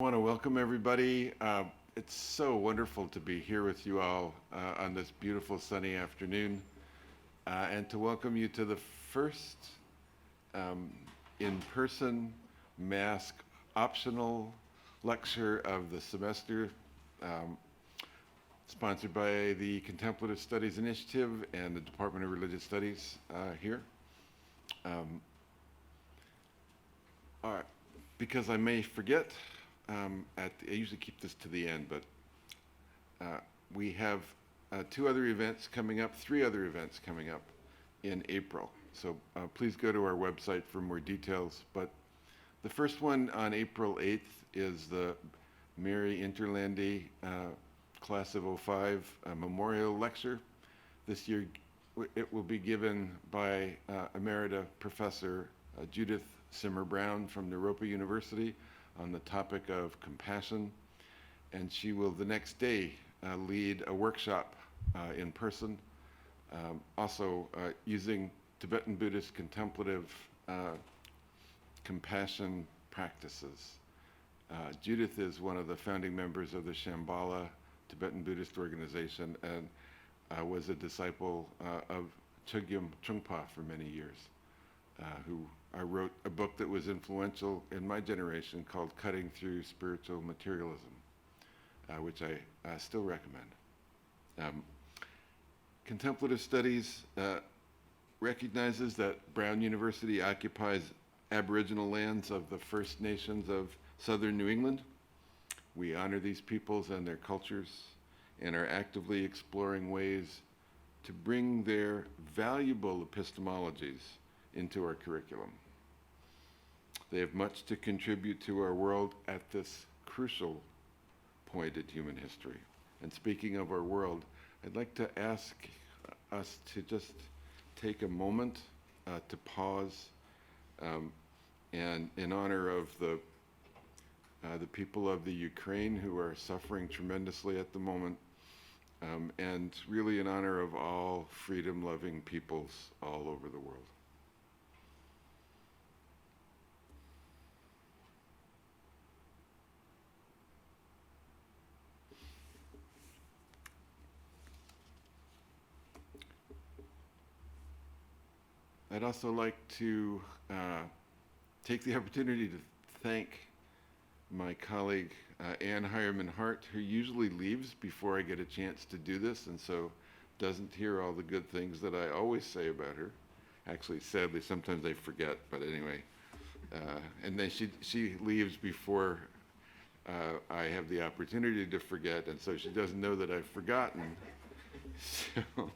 I want to welcome everybody. It's so wonderful to be here with you all on this beautiful sunny afternoon and to welcome you to the first um, in-person mask optional lecture of the semester, um, sponsored by the Contemplative Studies Initiative and the Department of Religious Studies here. Um, all right, because I may forget, I usually keep this to the end, but we have three other events coming up in April. So please go to our website for more details. But the first one on April 8th is the Mary Interlandi Class of '05 Memorial Lecture. This year it will be given by Emerita Professor Judith Simmer Brown from Naropa University on the topic of compassion, and she will the next day lead a workshop in person, also using Tibetan Buddhist contemplative compassion practices. Judith is one of the founding members of the Shambhala Tibetan Buddhist organization and was a disciple of Chogyam Trungpa for many years, who I wrote a book that was influential in my generation called Cutting Through Spiritual Materialism, which I still recommend. Contemplative Studies recognizes that Brown University occupies Aboriginal lands of the First Nations of southern New England. We honor these peoples and their cultures and are actively exploring ways to bring their valuable epistemologies into our curriculum. They have much to contribute to our world at this crucial point in human history. And speaking of our world, I'd like to ask us to just take a moment to pause and in honor of the people of the Ukraine who are suffering tremendously at the moment, and really in honor of all freedom-loving peoples all over the world. I'd also like to take the opportunity to thank my colleague Ann Hireman Hart, who usually leaves before I get a chance to do this, and so doesn't hear all the good things that I always say about her. Actually, sadly, sometimes I forget, but anyway. And then she leaves before I have the opportunity to forget, and so she doesn't know that I've forgotten. So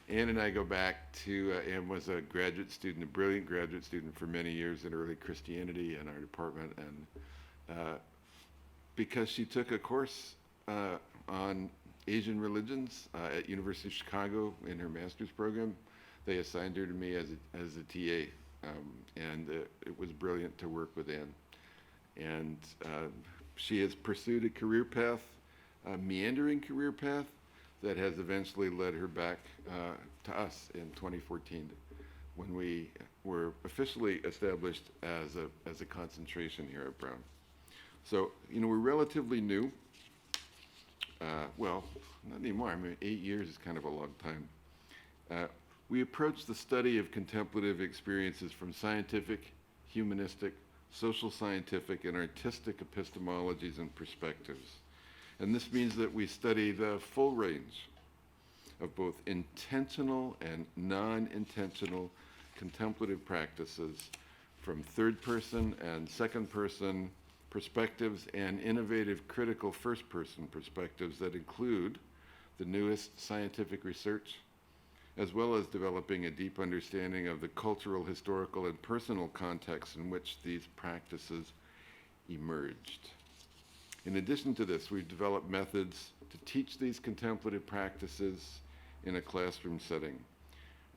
Ann and I go back to, Ann was a graduate student, a brilliant graduate student for many years in early Christianity in our department, and because she took a course on Asian religions at University of Chicago in her master's program, they assigned her to me as a TA, and it was brilliant to work with Ann. And she has pursued a career path, a meandering career path, that has eventually led her back to us in 2014 when we were officially established as a concentration here at Brown. So, we're relatively new. Well, not anymore. I mean, 8 years is kind of a long time. We approach the study of contemplative experiences from scientific, humanistic, social scientific, and artistic epistemologies and perspectives. And this means that we study the full range of both intentional and non-intentional contemplative practices from third-person and second-person perspectives and innovative critical first-person perspectives that include the newest scientific research, as well as developing a deep understanding of the cultural, historical, and personal contexts in which these practices emerged. In addition to this, we've developed methods to teach these contemplative practices in a classroom setting.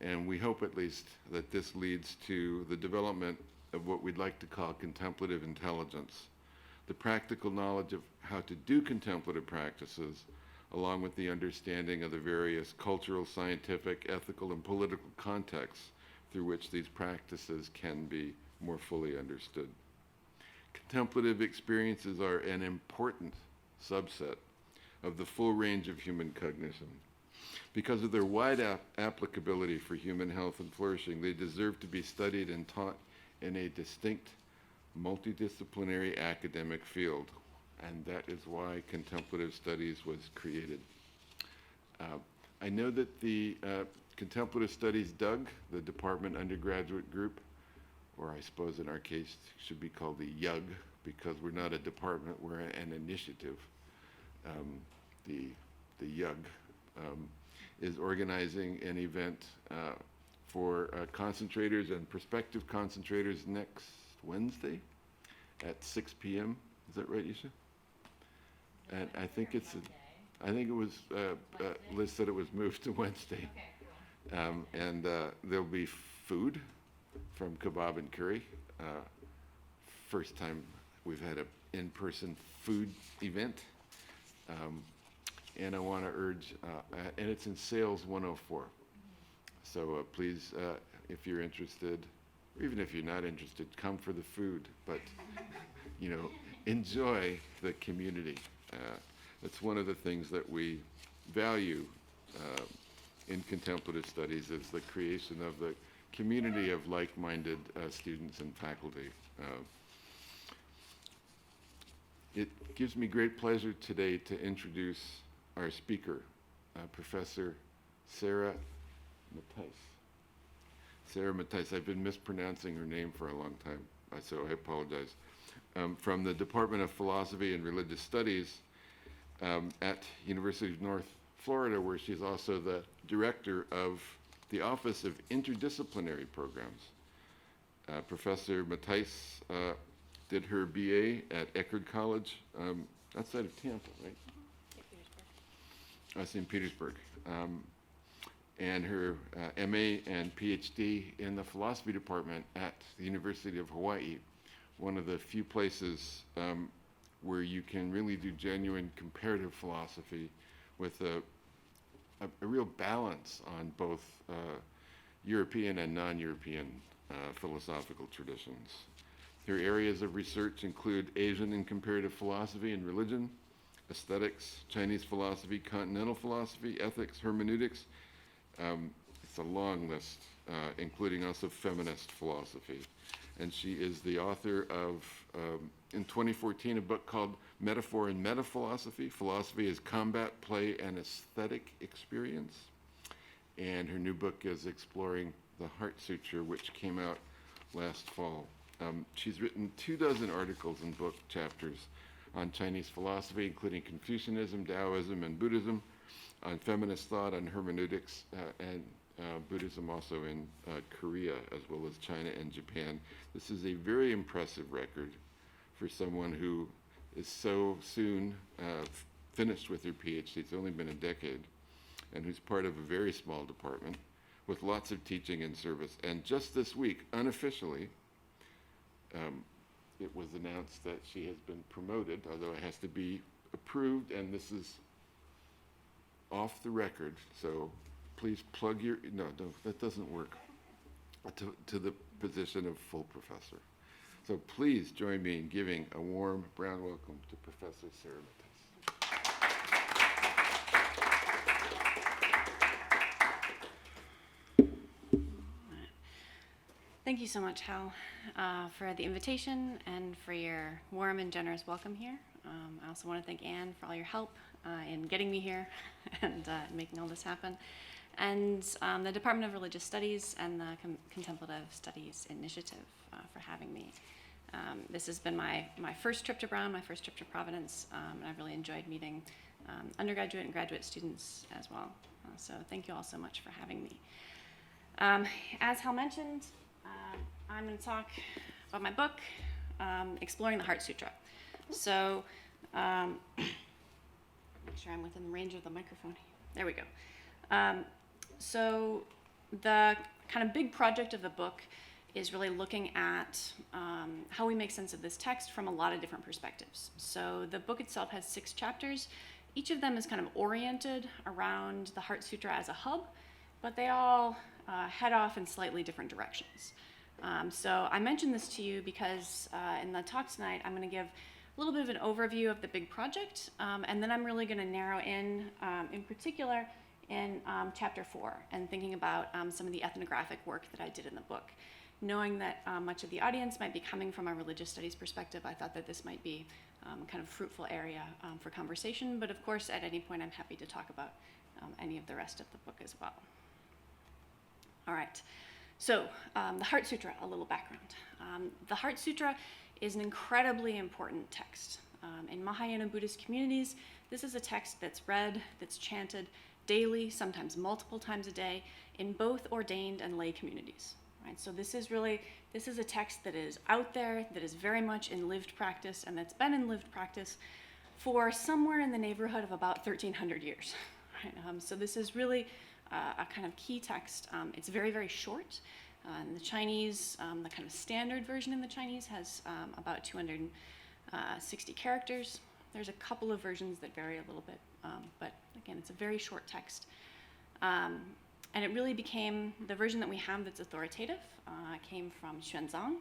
And we hope at least that this leads to the development of what we'd like to call contemplative intelligence, the practical knowledge of how to do contemplative practices, along with the understanding of the various cultural, scientific, ethical, and political contexts through which these practices can be more fully understood. Contemplative experiences are an important subset of the full range of human cognition. Because of their wide applicability for human health and flourishing, they deserve to be studied and taught in a distinct, multidisciplinary academic field. And that is why contemplative studies was created. I know that the Contemplative Studies DUG, the Department Undergraduate Group, or I suppose in our case should be called the YUG, because we're not a department, we're an initiative. The YUG is organizing an event for concentrators and prospective concentrators next Wednesday at 6 p.m. Is that right, Isha? And I think it was, Liz said it was moved to Wednesday. Okay, cool. And there'll be food from Kebab and Curry. First time we've had an in-person food event. And I want to urge, and it's in Sales 104. So please, if you're interested, or even if you're not interested, come for the food, but, you know, enjoy the community. That's one of the things that we value in contemplative studies, is the creation of the community of like-minded students and faculty. It gives me great pleasure today to introduce our speaker, Professor Sarah Mattice. Sarah Mattice, I've been mispronouncing her name for a long time, so I apologize. From the Department of Philosophy and Religious Studies at University of North Florida, where she's also the director of the Office of Interdisciplinary Programs. Professor Mattice did her BA at Eckerd College, outside of Tampa, right? St. Petersburg. And her MA and PhD in the philosophy department at the University of Hawaii, one of the few places where you can really do genuine comparative philosophy with a real balance on both European and non-European philosophical traditions. Her areas of research include Asian and comparative philosophy and religion, aesthetics, Chinese philosophy, continental philosophy, ethics, hermeneutics. It's a long list, including also feminist philosophy. And she is the author of, in 2014, a book called Metaphor and Metaphilosophy. Philosophy is Combat, Play, and Aesthetic Experience. And her new book is exploring the Heart Sutra, which came out last fall. She's written 24 articles and book chapters on Chinese philosophy, including Confucianism, Taoism, and Buddhism, on feminist thought, on hermeneutics, and Buddhism also in Korea, as well as China and Japan. This is a very impressive record for someone who is so soon finished with her PhD. It's only been a decade, and who's part of a very small department with lots of teaching and service. And just this week, unofficially, it was announced that she has been promoted, although it has to be approved, and this is off the record, so please plug your, no, that doesn't work, to the position of full professor. So please join me in giving a warm, brown welcome to Professor Sarah Mattice. Thank you so much, Hal, for the invitation and for your warm and generous welcome here. I also want to thank Anne for all your help in getting me here and making all this happen. And the Department of Religious Studies and the Contemplative Studies Initiative for having me. This has been my first trip to Brown, my first trip to Providence, and I've really enjoyed meeting undergraduate and graduate students as well. So thank you all so much for having me. As Hal mentioned, I'm going to talk about my book, Exploring the Heart Sutra. So, make sure I'm within the range of the microphone. There we go. So the kind of big project of the book is really looking at how we make sense of this text from a lot of different perspectives. So the book itself has 6 chapters. Each of them is kind of oriented around the Heart Sutra as a hub, but they all head off in slightly different directions. So I mentioned this to you because in the talk tonight, I'm going to give a little bit of an overview of the big project, and then I'm really going to narrow in particular, in chapter 4, and thinking about some of the ethnographic work that I did in the book. Knowing that much of the audience might be coming from a religious studies perspective, I thought that this might be kind of fruitful area for conversation, but of course, at any point, I'm happy to talk about any of the rest of the book as well. All right, so the Heart Sutra, a little background. The Heart Sutra is an incredibly important text. In Mahayana Buddhist communities, this is a text that's read, that's chanted daily, sometimes multiple times a day, in both ordained and lay communities. Right? So this is a text that is out there, that is very much in lived practice, and that's been in lived practice for somewhere in the neighborhood of about 1,300 years. Right? So this is really a kind of key text. It's very, very short. In the Chinese, the kind of standard version in the Chinese has about 260 characters. There's a couple of versions that vary a little bit, but again, it's a very short text. And it really became, the version that we have that's authoritative came from Xuanzang,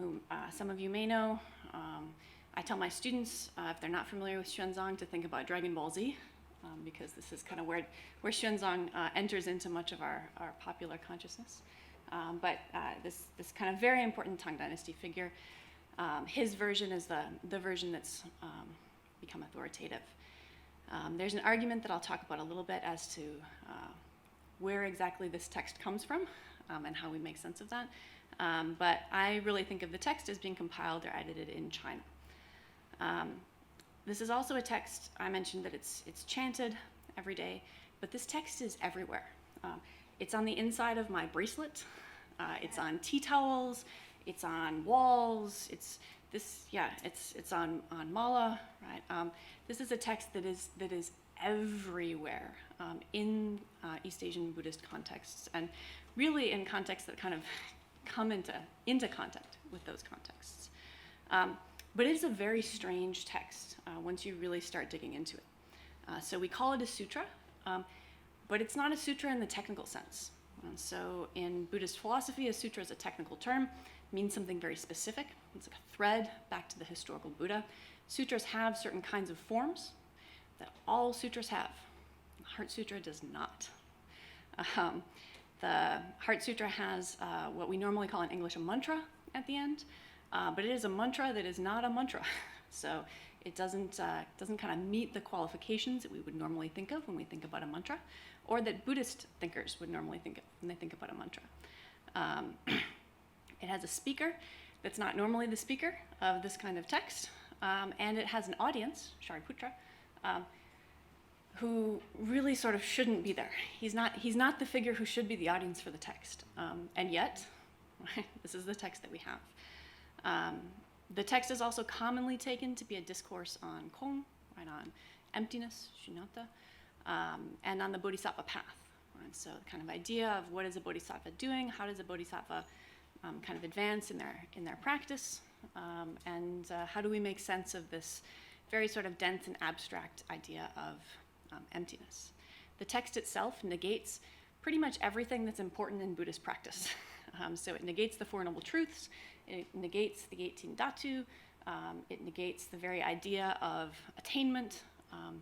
who some of you may know. I tell my students, if they're not familiar with Xuanzang, to think about Dragon Ball Z, because this is kind of where Xuanzang enters into much of our popular consciousness. But this kind of very important Tang Dynasty figure, his version is the version that's become authoritative. There's an argument that I'll talk about a little bit as to where exactly this text comes from and how we make sense of that. But I really think of the text as being compiled or edited in China. This is also a text, I mentioned that it's chanted every day, but this text is everywhere. It's on the inside of my bracelet. It's on tea towels. It's on walls. It's on mala, right? This is a text that is everywhere in East Asian Buddhist contexts, and really in contexts that kind of come into contact with those contexts. But it is a very strange text once you really start digging into it. So we call it a sutra, but it's not a sutra in the technical sense. So in Buddhist philosophy, a sutra is a technical term, means something very specific. It's like a thread back to the historical Buddha. Sutras have certain kinds of forms that all sutras have. The Heart Sutra does not. The Heart Sutra has what we normally call in English a mantra at the end, but it is a mantra that is not a mantra. So it doesn't kind of meet the qualifications that we would normally think of when we think about a mantra, or that Buddhist thinkers would normally think of when they think about a mantra. It has a speaker that's not normally the speaker of this kind of text, and it has an audience, Shariputra, who really sort of shouldn't be there. He's not the figure who should be the audience for the text, and yet, right, this is the text that we have. The text is also commonly taken to be a discourse on Kong, right, on emptiness, shunyata, and on the bodhisattva path. Right? So the kind of idea of what is a bodhisattva doing, how does a bodhisattva kind of advance in their practice, and how do we make sense of this very sort of dense and abstract idea of emptiness. The text itself negates pretty much everything that's important in Buddhist practice. So it negates the Four Noble Truths, it negates the 18 Dhatu, it negates the very idea of attainment.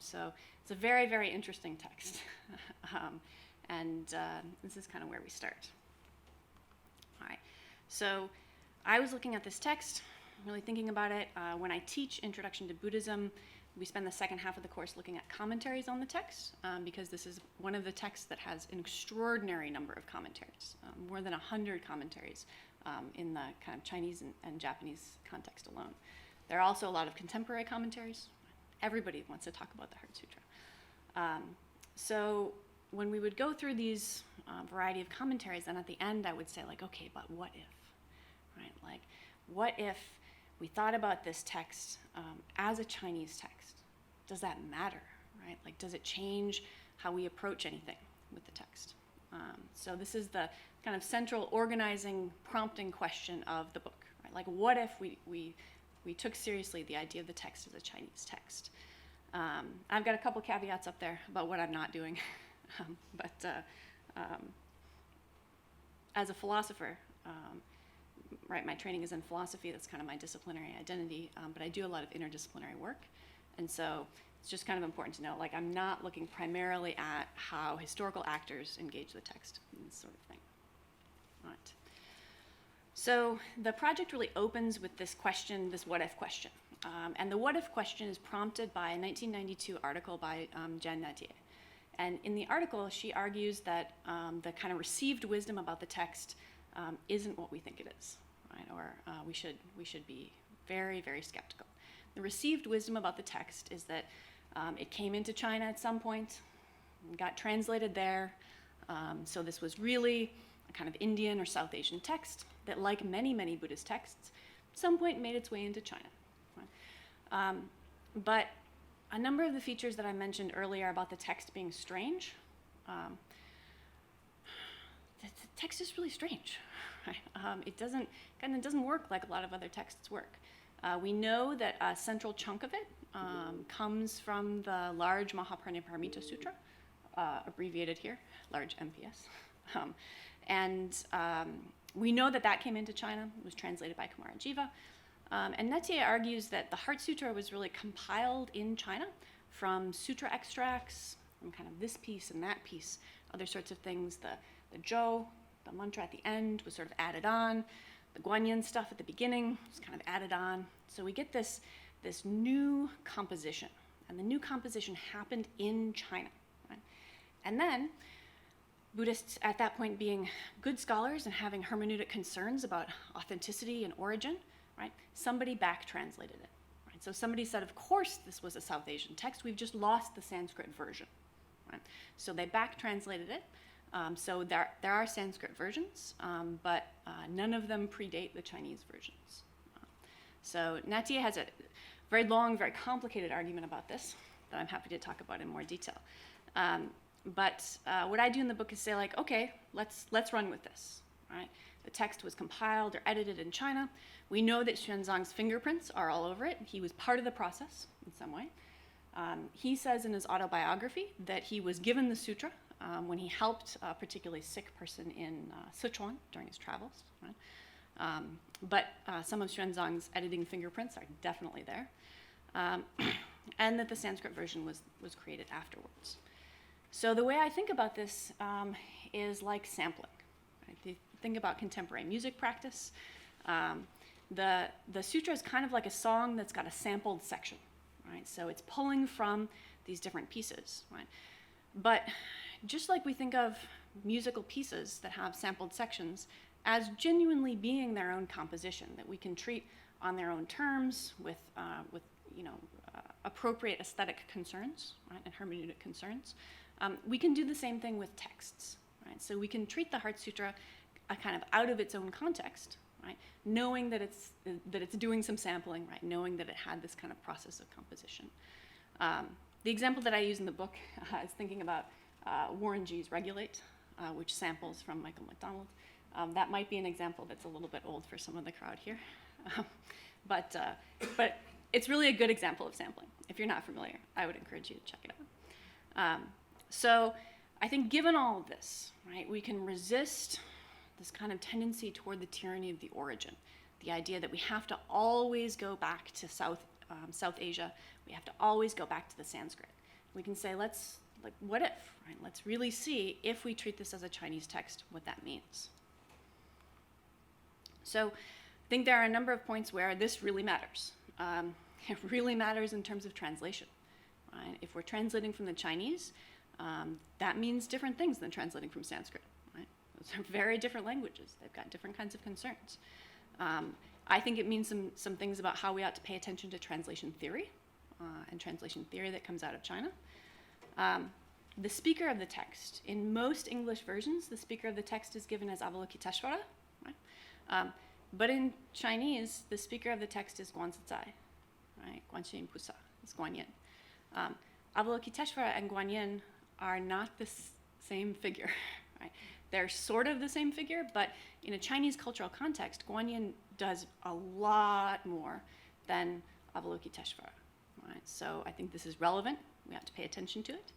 So it's a very, very interesting text. And this is kind of where we start. All right, so I was looking at this text, really thinking about it. When I teach Introduction to Buddhism, we spend the second half of the course looking at commentaries on the text, because this is one of the texts that has an extraordinary number of commentaries, more than 100 commentaries in the kind of Chinese and Japanese context alone. There are also a lot of contemporary commentaries. Everybody wants to talk about the Heart Sutra. So when we would go through these variety of commentaries, then at the end I would say, like, okay, but what if, right? Like, what if we thought about this text as a Chinese text? Does that matter, right? Like, does it change how we approach anything with the text? So this is the kind of central organizing, prompting question of the book, right? Like, what if we took seriously the idea of the text as a Chinese text? I've got a couple caveats up there about what I'm not doing, but as a philosopher, right, my training is in philosophy. That's kind of my disciplinary identity, but I do a lot of interdisciplinary work. And so it's just kind of important to know, like, I'm not looking primarily at how historical actors engage the text, and this sort of thing. All right. So the project really opens with this question, this what if question. And the what if question is prompted by a 1992 article by Jen Mattice. And in the article, she argues that the kind of received wisdom about the text isn't what we think it is, right? Or we should be very, very skeptical. The received wisdom about the text is that it came into China at some point, got translated there. So this was really a kind of Indian or South Asian text that, like many, many Buddhist texts, at some point made its way into China. Right? But a number of the features that I mentioned earlier about the text being strange, the text is really strange. Right? It doesn't work like a lot of other texts work. We know that a central chunk of it comes from the large Mahapariniparamita Sutra, abbreviated here, large MPS. We know that that came into China, was translated by Kumarajiva. And Mattice argues that the Heart Sutra was really compiled in China from sutra extracts, from kind of this piece and that piece, other sorts of things. The Zhou, the mantra at the end, was sort of added on. The Guanyin stuff at the beginning was kind of added on. So we get this new composition. And the new composition happened in China. Right? And then Buddhists at that point being good scholars and having hermeneutic concerns about authenticity and origin, right? Somebody back translated it. Right? So somebody said, of course this was a South Asian text, we've just lost the Sanskrit version. Right? So they back translated it. So there are Sanskrit versions, but none of them predate the Chinese versions. So Mattice has a very long, very complicated argument about this that I'm happy to talk about in more detail. But what I do in the book is say, like, okay, let's run with this. Right? The text was compiled or edited in China. We know that Xuanzang's fingerprints are all over it. He was part of the process in some way. He says in his autobiography that he was given the sutra when he helped a particularly sick person in Sichuan during his travels. Right? But some of Xuanzang's editing fingerprints are definitely there. And that the Sanskrit version was created afterwards. So the way I think about this is like sampling. Right? If you think about contemporary music practice, the sutra is kind of like a song that's got a sampled section. Right? So it's pulling from these different pieces. Right? But just like we think of musical pieces that have sampled sections as genuinely being their own composition, that we can treat on their own terms with appropriate aesthetic concerns, right, and hermeneutic concerns, we can do the same thing with texts. Right? So we can treat the Heart Sutra kind of out of its own context, right, knowing that it's doing some sampling, right, knowing that it had this kind of process of composition. The example that I use in the book is thinking about Warren G's Regulate, which samples from Michael McDonald. That might be an example that's a little bit old for some of the crowd here. But it's really a good example of sampling. If you're not familiar, I would encourage you to check it out. So I think given all of this, right, we can resist this kind of tendency toward the tyranny of the origin, the idea that we have to always go back to South Asia, we have to always go back to the Sanskrit. We can say, what if, right? Let's really see, if we treat this as a Chinese text, what that means. So I think there are a number of points where this really matters. It really matters in terms of translation. Right? If we're translating from the Chinese, that means different things than translating from Sanskrit. Right? Those are very different languages. They've got different kinds of concerns. I think it means some things about how we ought to pay attention to translation theory and translation theory that comes out of China. The speaker of the text, in most English versions, the speaker of the text is given as Avalokiteshvara. Right? But in Chinese, the speaker of the text is Guanzizai, right? Guanxin Pusa is Guanyin. Avalokiteshvara and Guanyin are not the same figure, right? They're sort of the same figure, but in a Chinese cultural context, Guanyin does a lot more than Avalokiteshvara, right? So I think this is relevant. We have to pay attention to it.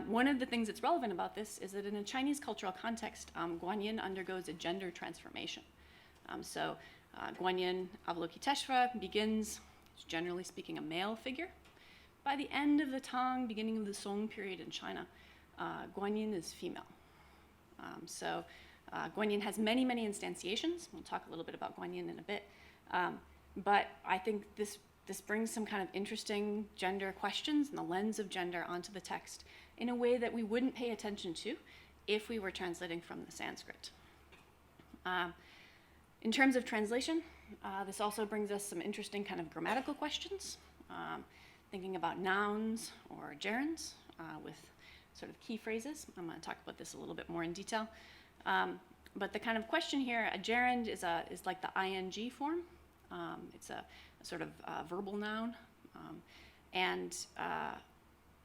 One of the things that's relevant about this is that in a Chinese cultural context, Guanyin undergoes a gender transformation. Guanyin Avalokiteshvara begins, generally speaking, a male figure. By the end of the Tang, beginning of the Song period in China, Guanyin is female. Guanyin has many, many instantiations. We'll talk a little bit about Guanyin in a bit. But I think this brings some kind of interesting gender questions and the lens of gender onto the text in a way that we wouldn't pay attention to if we were translating from the Sanskrit. In terms of translation, this also brings us some interesting kind of grammatical questions, thinking about nouns or gerunds with sort of key phrases. I'm going to talk about this a little bit more in detail. But the kind of question here, a gerund is like the ing form. It's a sort of verbal noun.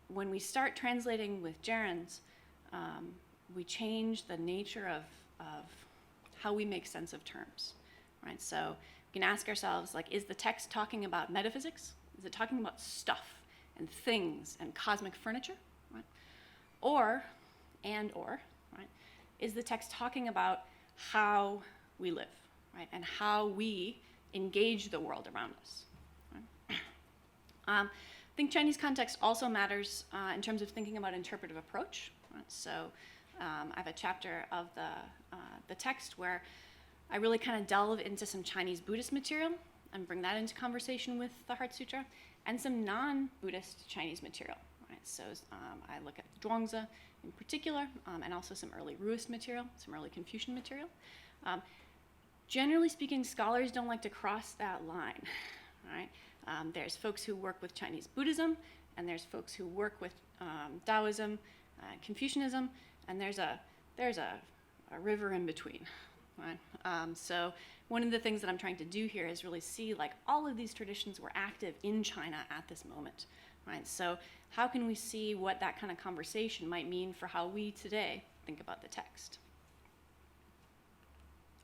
When we start translating with gerunds, we change the nature of how we make sense of terms, right? So we can ask ourselves, like, is the text talking about metaphysics? Is it talking about stuff and things and cosmic furniture, right? Or, right, is the text talking about how we live, right, and how we engage the world around us? Right? I think Chinese context also matters in terms of thinking about interpretive approach. Right? So I have a chapter of the text where I really kind of delve into some Chinese Buddhist material and bring that into conversation with the Heart Sutra, and some non-Buddhist Chinese material. Right? So I look at Zhuangzi in particular, and also some early Ruist material, some early Confucian material. Generally speaking, scholars don't like to cross that line. Right? There's folks who work with Chinese Buddhism, and there's folks who work with Taoism, Confucianism, and there's a river in between. Right? So one of the things that I'm trying to do here is really see, like, all of these traditions were active in China at this moment. Right? So how can we see what that kind of conversation might mean for how we today think about the text?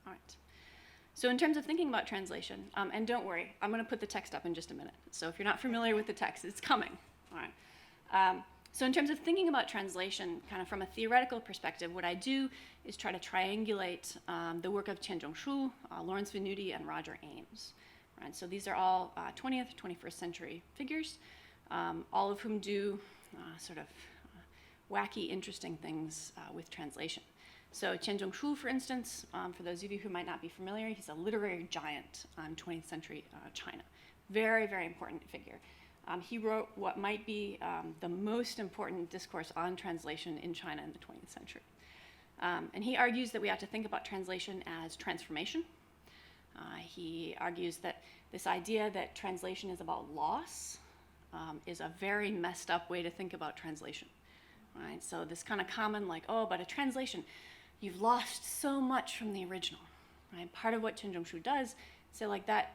All right. So in terms of thinking about translation, and don't worry, I'm going to put the text up in just a minute. So if you're not familiar with the text, it's coming. All right. So in terms of thinking about translation, kind of from a theoretical perspective, what I do is try to triangulate the work of Qian Zhongshu, Lawrence Venuti, and Roger Ames. Right? So these are all 20th, 21st century figures, all of whom do sort of wacky, interesting things with translation. So Qian Zhongshu, for instance, for those of you who might not be familiar, he's a literary giant in 20th century China. Very, very important figure. He wrote what might be the most important discourse on translation in China in the 20th century. And he argues that we have to think about translation as transformation. He argues that this idea that translation is about loss is a very messed up way to think about translation. Right? So this kind of common, like, oh, but a translation, you've lost so much from the original. Right? Part of what Qian Zhongshu does, say like that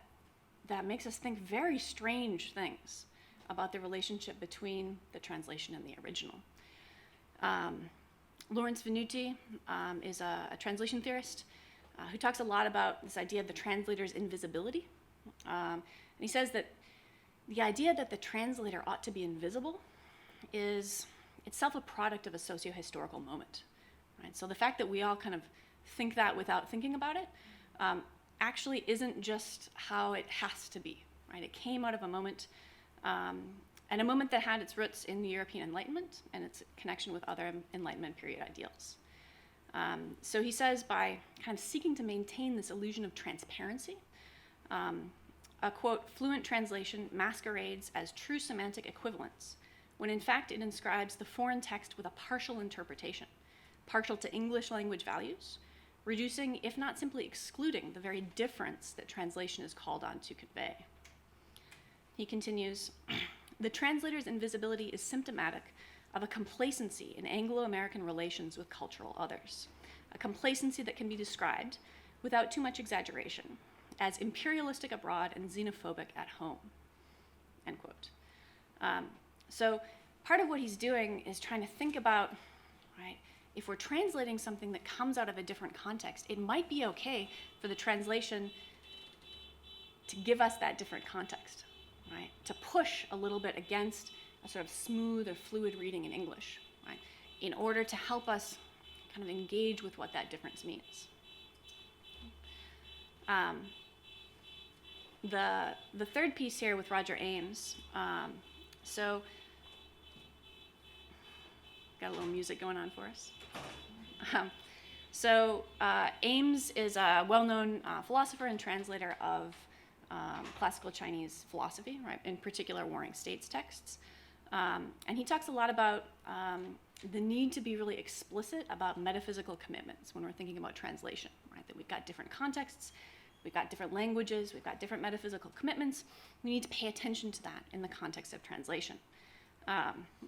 makes us think very strange things about the relationship between the translation and the original. Lawrence Venuti is a translation theorist who talks a lot about this idea of the translator's invisibility. And he says that the idea that the translator ought to be invisible is itself a product of a socio-historical moment. Right? So the fact that we all kind of think that without thinking about it actually isn't just how it has to be. Right? It came out of a moment, and a moment that had its roots in the European Enlightenment and its connection with other Enlightenment period ideals. So he says, by kind of seeking to maintain this illusion of transparency, a, quote, fluent translation masquerades as true semantic equivalence, when in fact it inscribes the foreign text with a partial interpretation, partial to English language values, reducing, if not simply excluding, the very difference that translation is called on to convey. He continues, the translator's invisibility is symptomatic of a complacency in Anglo-American relations with cultural others, a complacency that can be described, without too much exaggeration, as imperialistic abroad and xenophobic at home, end quote. So part of what he's doing is trying to think about, right, if we're translating something that comes out of a different context, it might be okay for the translation to give us that different context, right? To push a little bit against a sort of smooth or fluid reading in English, in order to help us kind of engage with what that difference means. The third piece here with Roger Ames, so got a little music going on for us. Ames is a well-known philosopher and translator of classical Chinese philosophy, right? In particular, Warring States texts. And he talks a lot about the need to be really explicit about metaphysical commitments when we're thinking about translation, right? That we've got different contexts, we've got different languages, we've got different metaphysical commitments. We need to pay attention to that in the context of translation.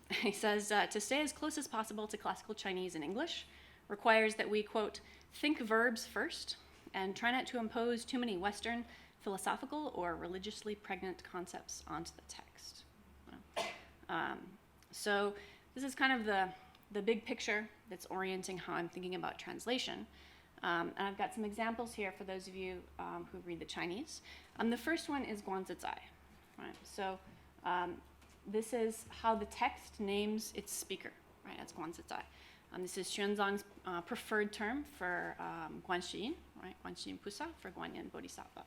He says, to stay as close as possible to classical Chinese and English requires that we, quote, think verbs first and try not to impose too many Western philosophical or religiously pregnant concepts onto the text. So this is kind of the big picture that's orienting how I'm thinking about translation. And I've got some examples here for those of you who read the Chinese. The first one is Guanyin, right? So this is how the text names its speaker, right? That's Guanyin. This is Xuanzang's preferred term for Guanxin, right? Guanxin Pusa for Guanyin Bodhisattva.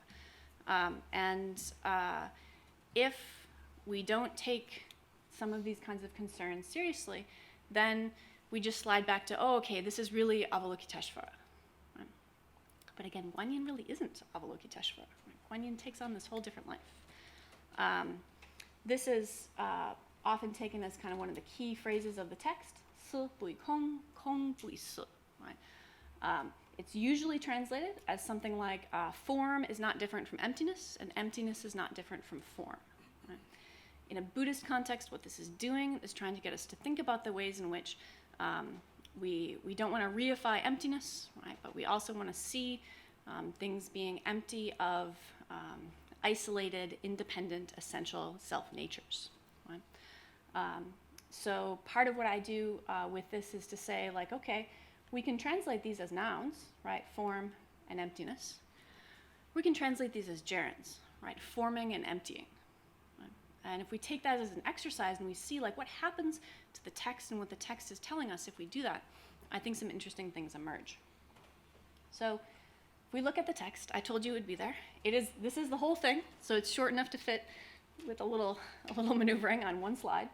If we don't take some of these kinds of concerns seriously, then we just slide back to, oh, okay, this is really Avalokiteshvara. Right? But again, Guanyin really isn't Avalokiteshvara. Right? Guanyin takes on this whole different life. This is often taken as kind of one of the key phrases of the text, si bui kong, kong bui si. Right? It's usually translated as something like form is not different from emptiness, and emptiness is not different from form. Right? In a Buddhist context, what this is doing is trying to get us to think about the ways in which we don't want to reify emptiness, right? But we also want to see things being empty of isolated, independent, essential self-natures. Right? So part of what I do with this is to say, like, okay, we can translate these as nouns, right? Form and emptiness. We can translate these as gerunds, right? Forming and emptying. Right? And if we take that as an exercise and we see like what happens to the text and what the text is telling us if we do that, I think some interesting things emerge. So if we look at the text, I told you it would be there. This is the whole thing, so it's short enough to fit with a little maneuvering on one slide.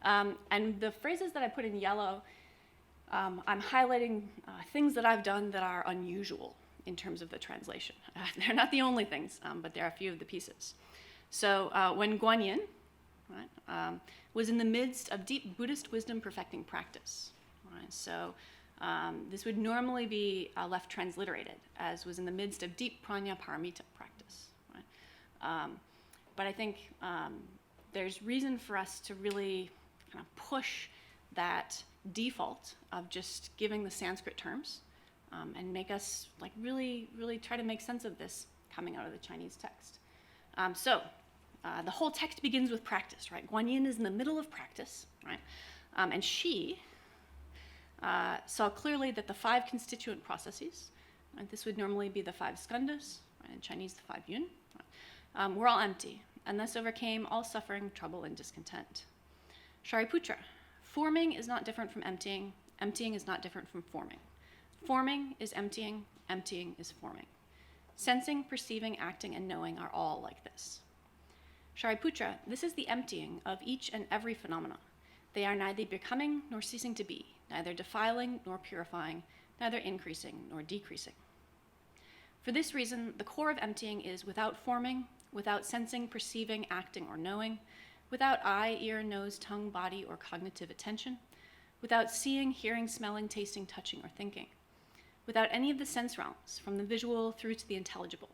And the phrases that I put in yellow, I'm highlighting things that I've done that are unusual in terms of the translation. They're not the only things, but they're a few of the pieces. So when Guanyin, right, was in the midst of deep Buddhist wisdom perfecting practice, right, so this would normally be left transliterated as was in the midst of deep prajna paramita practice. Right? But I think there's reason for us to really kind of push that default of just giving the Sanskrit terms and make us like really, really try to make sense of this coming out of the Chinese text. The whole text begins with practice, right? Guanyin is in the middle of practice, right? And she saw clearly that the 5 constituent processes, right, this would normally be the 5 skandhas, right, in Chinese the 5 yun, right, were all empty, and thus overcame all suffering, trouble, and discontent. Shariputra, forming is not different from emptying, emptying is not different from forming. Forming is emptying, emptying is forming. Sensing, perceiving, acting, and knowing are all like this. Shariputra, this is the emptying of each and every phenomena. They are neither becoming nor ceasing to be, neither defiling nor purifying, neither increasing nor decreasing. For this reason, the core of emptying is without forming, without sensing, perceiving, acting, or knowing, without eye, ear, nose, tongue, body, or cognitive attention, without seeing, hearing, smelling, tasting, touching, or thinking, without any of the sense realms, from the visual through to the intelligible,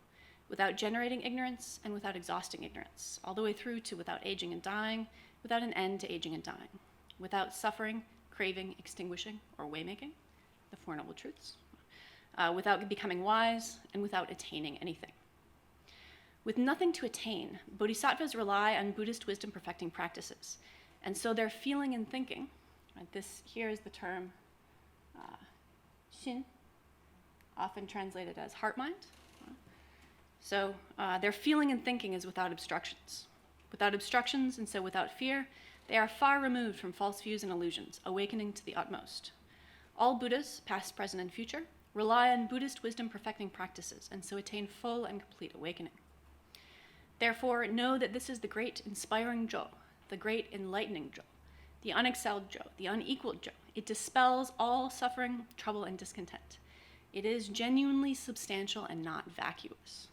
without generating ignorance and without exhausting ignorance, all the way through to without aging and dying, without an end to aging and dying, without suffering, craving, extinguishing, or waymaking, the Four Noble Truths, without becoming wise, and without attaining anything. With nothing to attain, bodhisattvas rely on Buddhist wisdom perfecting practices, and so their feeling and thinking, right, this here is the term Xin, often translated as heart-mind. Their feeling and thinking is without obstructions. Without obstructions, and so without fear, They are far removed from false views and illusions, awakening to the utmost. All Buddhas, past, present, and future, rely on Buddhist wisdom perfecting practices and so attain full and complete awakening. Therefore, know that this is the great inspiring Jo, the great enlightening Jo, the unexcelled Jo, the unequaled Jo. It dispels all suffering, trouble, and discontent. It is genuinely substantial and not vacuous.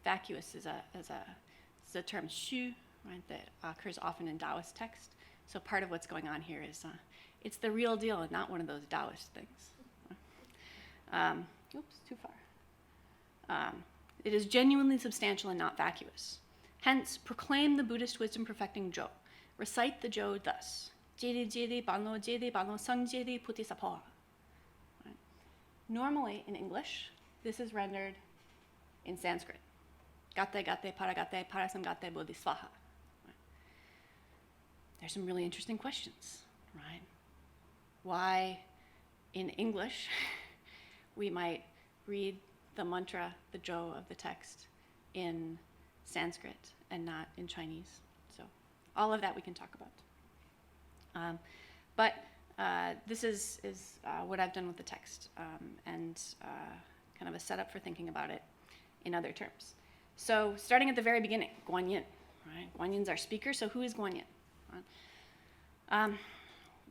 Vacuous is a term xu, right, that occurs often in Taoist text. So part of what's going on here is it's the real deal and not one of those Taoist things. Oops, too far. It is genuinely substantial and not vacuous. Hence, proclaim the Buddhist wisdom perfecting Jo. Recite the Jo thus. Jedi jedi banlo jedi banlo sang jedi puti sapoa. Normally in English, this is rendered in Sanskrit. Gate gate paragate parasamgate bodhisvaha. There's some really interesting questions, right? Why in English we might read the mantra, the Jo of the text in Sanskrit and not in Chinese. So all of that we can talk about. But this is what I've done with the text and kind of a setup for thinking about it in other terms. So starting at the very beginning, Guanyin, right? Guanyin's our speaker, so who is Guanyin?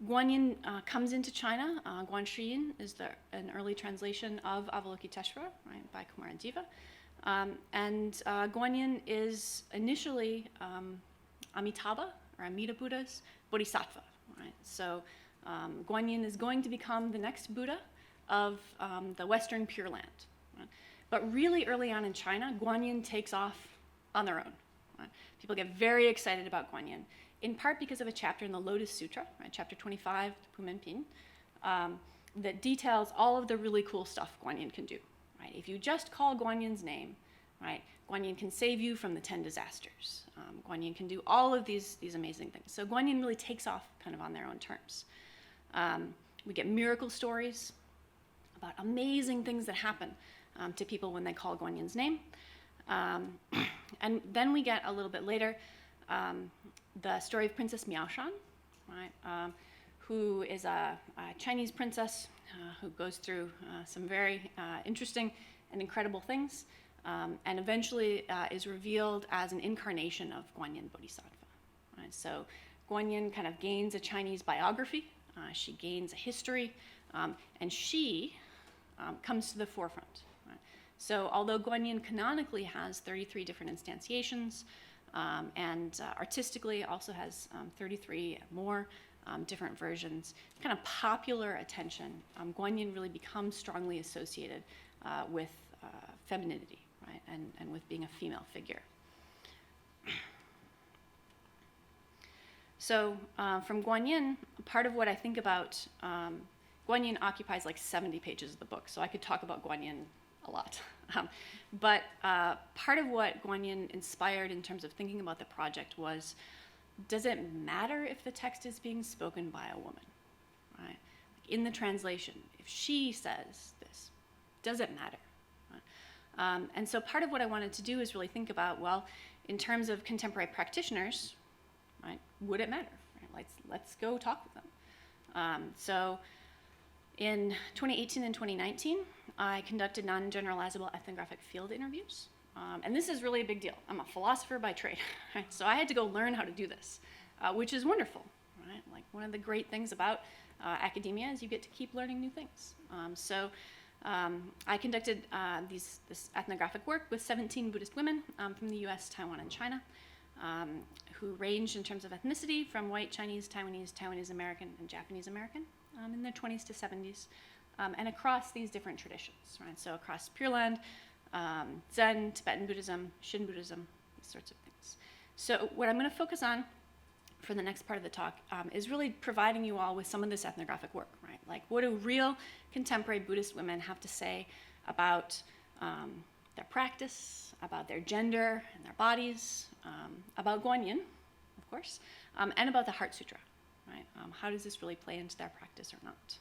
Guanyin comes into China. Guanyin is an early translation of Avalokiteshvara, right, by Kumarajiva. And Guanyin is initially Amitabha, or Amida Buddha's Bodhisattva, right? So Guanyin is going to become the next Buddha of the Western Pure Land. Right? But really early on in China, Guanyin takes off on their own. Right? People get very excited about Guanyin, in part because of a chapter in the Lotus Sutra, right, chapter 25, Pumenpin, that details all of the really cool stuff Guanyin can do. Right? If you just call Guanyin's name, right, Guanyin can save you from the 10 disasters. Guanyin can do all of these amazing things. So Guanyin really takes off kind of on their own terms. We get miracle stories about amazing things that happen to people when they call Guanyin's name. And then we get a little bit later the story of Princess Miaoshan, right, who is a Chinese princess who goes through some very interesting and incredible things, and eventually is revealed as an incarnation of Guanyin Bodhisattva. Right? So Guanyin kind of gains a Chinese biography, she gains a history, and she comes to the forefront. Right? So although Guanyin canonically has 33 different instantiations, and artistically also has 33 more different versions, kind of popular attention, Guanyin really becomes strongly associated with femininity, right, and with being a female figure. So from Guanyin, part of what I think about, Guanyin occupies like 70 pages of the book, so I could talk about Guanyin a lot. But part of what Guanyin inspired in terms of thinking about the project was, does it matter if the text is being spoken by a woman? Right? In the translation, if she says this, does it matter? Right? And so part of what I wanted to do is really think about, well, in terms of contemporary practitioners, right, would it matter? Right? Let's go talk with them. So in 2018 and 2019, I conducted non-generalizable ethnographic field interviews. And this is really a big deal. I'm a philosopher by trade, right? So I had to go learn how to do this, which is wonderful, right? Like one of the great things about academia is you get to keep learning new things. So I conducted this ethnographic work with 17 Buddhist women from the US, Taiwan, and China, who ranged in terms of ethnicity from white Chinese, Taiwanese, Taiwanese American, and Japanese American in their 20s to 70s, and across these different traditions, right? So across Pure Land, Zen, Tibetan Buddhism, Shin Buddhism, these sorts of things. So what I'm going to focus on for the next part of the talk is really providing you all with some of this ethnographic work, right? Like, what do real contemporary Buddhist women have to say about their practice, about their gender and their bodies, about Guanyin, of course, and about the Heart Sutra, right? How does this really play into their practice or not?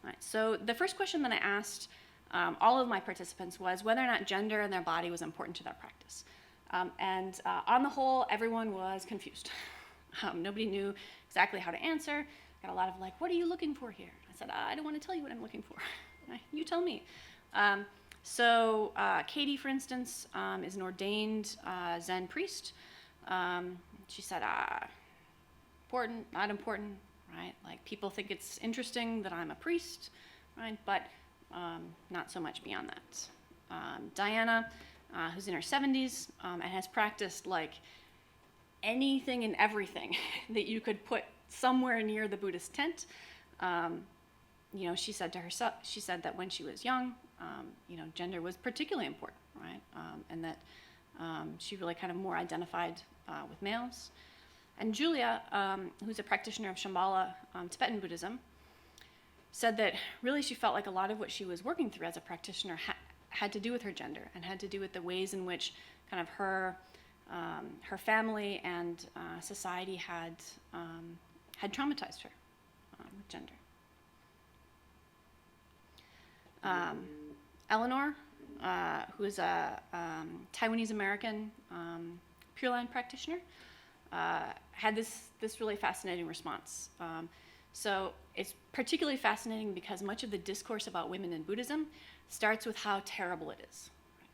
All right, so the first question that I asked all of my participants was whether or not gender and their body was important to their practice. And on the whole, everyone was confused. Nobody knew exactly how to answer. Got a lot of like, what are you looking for here? I said, I don't want to tell you what I'm looking for. You tell me. So Katie, for instance, is an ordained Zen priest. She said, important, not important, right? Like people think it's interesting that I'm a priest, right? But not so much beyond that. Diana, who's in her 70s and has practiced like anything and everything that you could put somewhere near the Buddhist tent. She said to herself, she said that when she was young, gender was particularly important, right? And that she really kind of more identified with males. And Julia, who's a practitioner of Shambhala Tibetan Buddhism, said that really she felt like a lot of what she was working through as a practitioner had to do with her gender and had to do with the ways in which kind of her family and society had traumatized her with gender. Eleanor, who is a Taiwanese American Pure Land practitioner, had this really fascinating response. So it's particularly fascinating because much of the discourse about women in Buddhism starts with how terrible it is.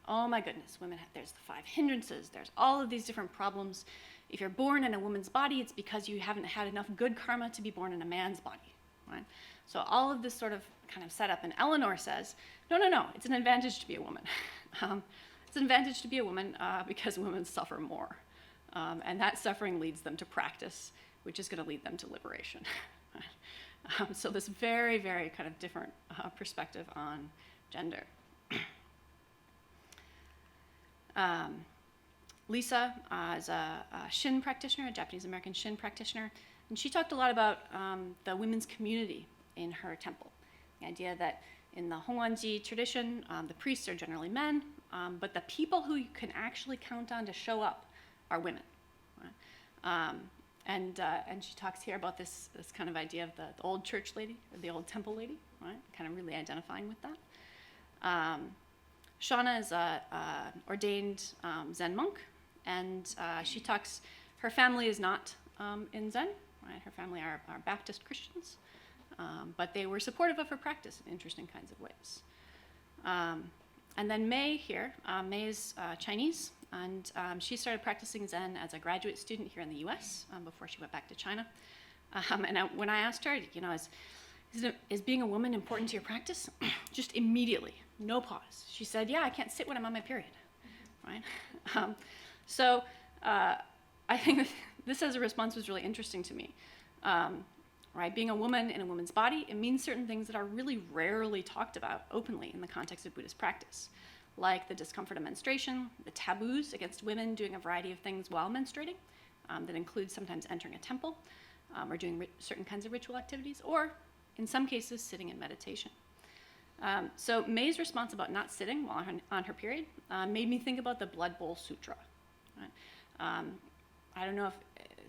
Oh my goodness, women, there's the 5 hindrances, there's all of these different problems. If you're born in a woman's body, it's because you haven't had enough good karma to be born in a man's body, right? So all of this sort of kind of setup, and Eleanor says, no, it's an advantage to be a woman. It's an advantage to be a woman because women suffer more. And that suffering leads them to practice, which is going to lead them to liberation. So this very, very kind of different perspective on gender. Lisa is a Shin practitioner, a Japanese-American Shin practitioner, and she talked a lot about the women's community in her temple. The idea that in the Hongwanji tradition, the priests are generally men, but the people who you can actually count on to show up are women. Right? And she talks here about this kind of idea of the old church lady, or the old temple lady, right? Kind of really identifying with that. Shauna is an ordained Zen monk, and she talks, her family is not in Zen, right? Her family are Baptist Christians, but they were supportive of her practice in interesting kinds of ways. And then May here, May is Chinese, and she started practicing Zen as a graduate student here in the US before she went back to China. When I asked her, is being a woman important to your practice? Just immediately, no pause. She said, yeah, I can't sit when I'm on my period, right? So I think this as a response was really interesting to me. Right? Being a woman in a woman's body, it means certain things that are really rarely talked about openly in the context of Buddhist practice, like the discomfort of menstruation, the taboos against women doing a variety of things while menstruating, that includes sometimes entering a temple or doing certain kinds of ritual activities, or in some cases, sitting in meditation. So May's response about not sitting while on her period made me think about the Blood Bowl Sutra. Right? I don't know if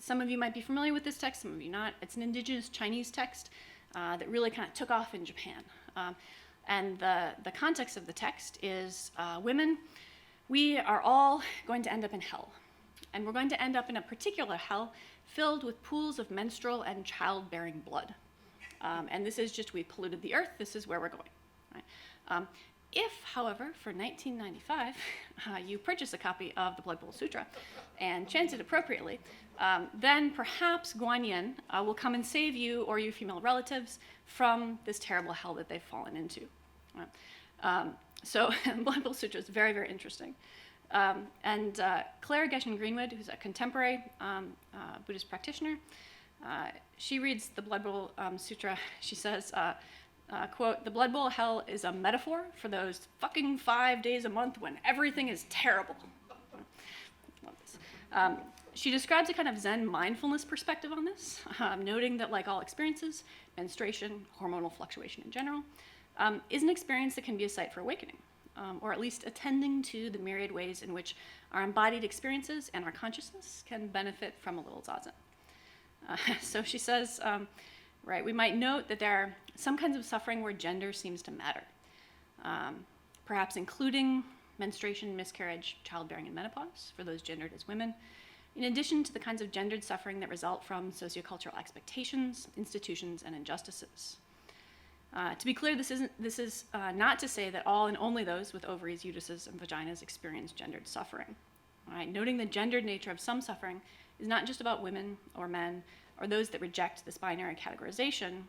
some of you might be familiar with this text, some of you not. It's an indigenous Chinese text that really kind of took off in Japan. And the context of the text is women, we are all going to end up in hell. And we're going to end up in a particular hell filled with pools of menstrual and childbearing blood. And this is just, we polluted the earth, this is where we're going. Right? If, however, for $19.95, you purchase a copy of the Blood Bowl Sutra and chant it appropriately, then perhaps Guanyin will come and save you or your female relatives from this terrible hell that they've fallen into. So Blood Bowl Sutra is very, very interesting. And Claire Geshen-Greenwood, who's a contemporary Buddhist practitioner, she reads the Blood Bowl Sutra. She says, quote, the blood bowl of hell is a metaphor for those fucking 5 days a month when everything is terrible. Love this. She describes a kind of Zen mindfulness perspective on this, noting that like all experiences, menstruation, hormonal fluctuation in general, is an experience that can be a site for awakening, or at least attending to the myriad ways in which our embodied experiences and our consciousness can benefit from a little zazen. So she says, right, we might note that there are some kinds of suffering where gender seems to matter. perhaps including menstruation, miscarriage, childbearing, and menopause for those gendered as women, in addition to the kinds of gendered suffering that result from sociocultural expectations, institutions, and injustices. To be clear, this is not to say that all and only those with ovaries, uteruses, and vaginas experience gendered suffering. All right? Noting the gendered nature of some suffering is not just about women or men or those that reject this binary categorization,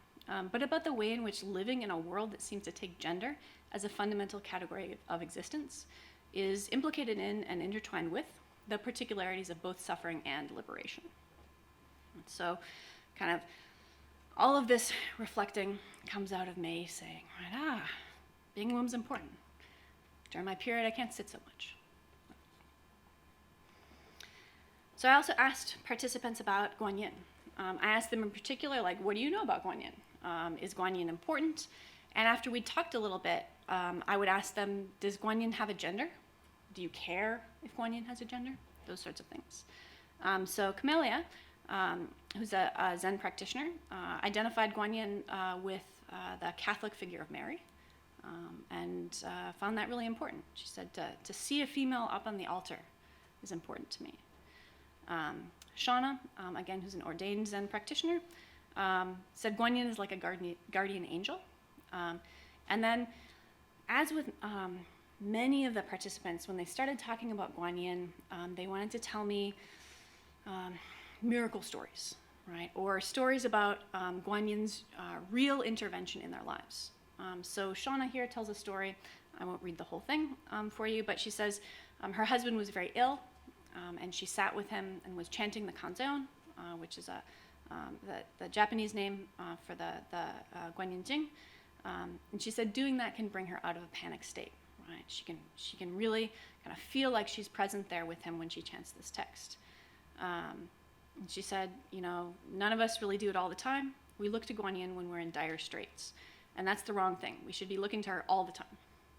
but about the way in which living in a world that seems to take gender as a fundamental category of existence is implicated in and intertwined with the particularities of both suffering and liberation. So kind of all of this reflecting comes out of me saying, right, being a woman's important. During my period, I can't sit so much. So I also asked participants about Guanyin. I asked them in particular, like, what do you know about Guanyin? Is Guanyin important? And after we talked a little bit, I would ask them, does Guanyin have a gender? Do you care if Guanyin has a gender? Those sorts of things. So Camellia, who's a Zen practitioner, identified Guanyin with the Catholic figure of Mary, and found that really important. She said to see a female up on the altar is important to me. Shauna, again, who's an ordained Zen practitioner, said Guanyin is like a guardian angel. And then, as with many of the participants, when they started talking about Guanyin, they wanted to tell me miracle stories, right? Or stories about Guanyin's real intervention in their lives. So Shauna here tells a story. I won't read the whole thing for you, but she says her husband was very ill, and she sat with him and was chanting the kanzeon, which is the Japanese name for the Guanyin Jing. And she said doing that can bring her out of a panic state. Right? She can really kind of feel like she's present there with him when she chants this text. And she said, none of us really do it all the time. We look to Guanyin when we're in dire straits. And that's the wrong thing. We should be looking to her all the time.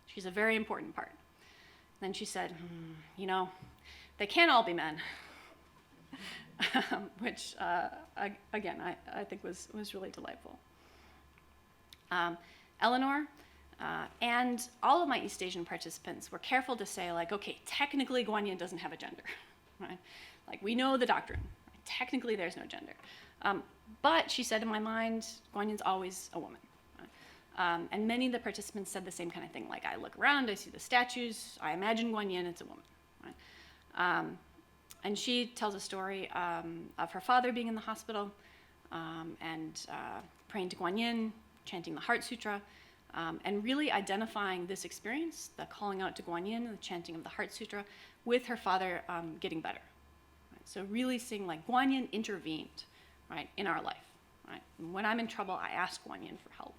She's a very important part. Then she said, they can't all be men. Which, again, I think was really delightful. Eleanor and all of my East Asian participants were careful to say, like, okay, technically Guanyin doesn't have a gender, right? Like, we know the doctrine. Right? Technically, there's no gender. But she said, in my mind, Guanyin's always a woman. Right? And many of the participants said the same kind of thing. Like, I look around, I see the statues, I imagine Guanyin, it's a woman. Right? And she tells a story of her father being in the hospital and praying to Guanyin, chanting the Heart Sutra, and really identifying this experience, the calling out to Guanyin, the chanting of the Heart Sutra, with her father getting better. Right? So really seeing like Guanyin intervened, right, in our life. Right? And when I'm in trouble, I ask Guanyin for help.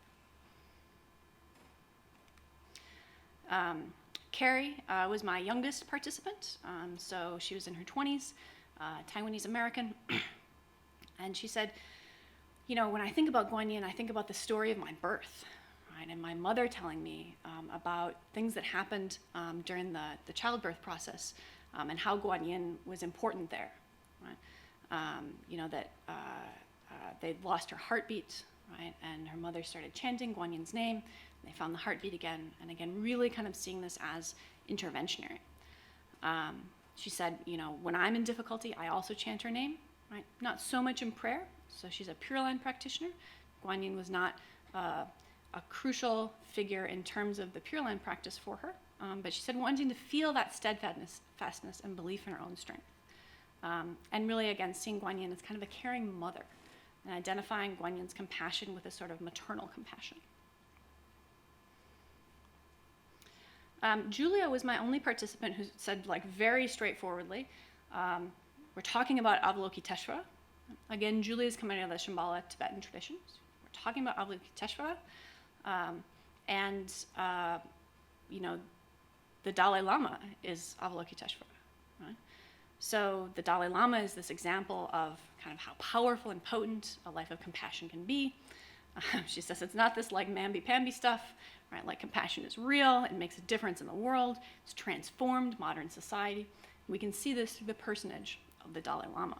Carrie was my youngest participant, so she was in her 20s, Taiwanese American, and she said, when I think about Guanyin, I think about the story of my birth, right, and my mother telling me about things that happened during the childbirth process, and how Guanyin was important there, right? That they'd lost her heartbeat, right, and her mother started chanting Guanyin's name. They found the heartbeat again, and again, really kind of seeing this as interventionary. She said, when I'm in difficulty, I also chant her name, right? Not so much in prayer. So she's a Pure Land practitioner. Guanyin was not a crucial figure in terms of the Pure Land practice for her, but she said wanting to feel that steadfastness and belief in her own strength. And really, again, seeing Guanyin as kind of a caring mother and identifying Guanyin's compassion with a sort of maternal compassion. Julia was my only participant who said, like, very straightforwardly, we're talking about Avalokiteshvara. Again, Julia is coming out of the Shambhala Tibetan traditions. We're talking about Avalokiteshvara, and the Dalai Lama is Avalokiteshvara. Right? So the Dalai Lama is this example of kind of how powerful and potent a life of compassion can be. She says it's not this like mamby-pamby stuff, right? Like compassion is real, it makes a difference in the world, it's transformed modern society. We can see this through the personage of the Dalai Lama.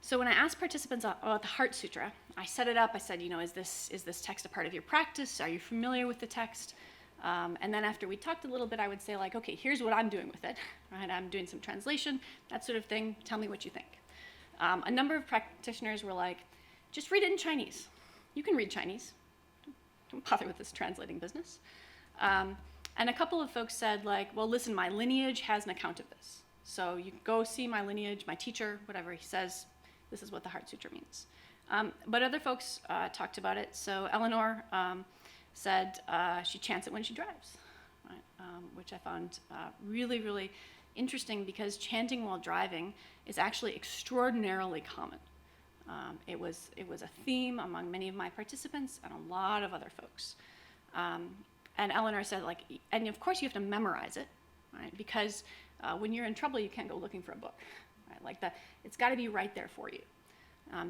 So when I asked participants about the Heart Sutra, I set it up. I said, is this text a part of your practice? Are you familiar with the text? And then after we talked a little bit, I would say like, okay, here's what I'm doing with it. Right? I'm doing some translation, that sort of thing. Tell me what you think. A number of practitioners were like, just read it in Chinese. You can read Chinese. Don't bother with this translating business. And a couple of folks said like, well, listen, my lineage has an account of this. So you go see my lineage, my teacher, whatever he says, this is what the Heart Sutra means. But other folks talked about it. So Eleanor said she chants it when she drives, right? Which I found really, really interesting because chanting while driving is actually extraordinarily common. It was a theme among many of my participants and a lot of other folks. And Eleanor said, like, and of course you have to memorize it, right? Because when you're in trouble, you can't go looking for a book, right? Like it's got to be right there for you.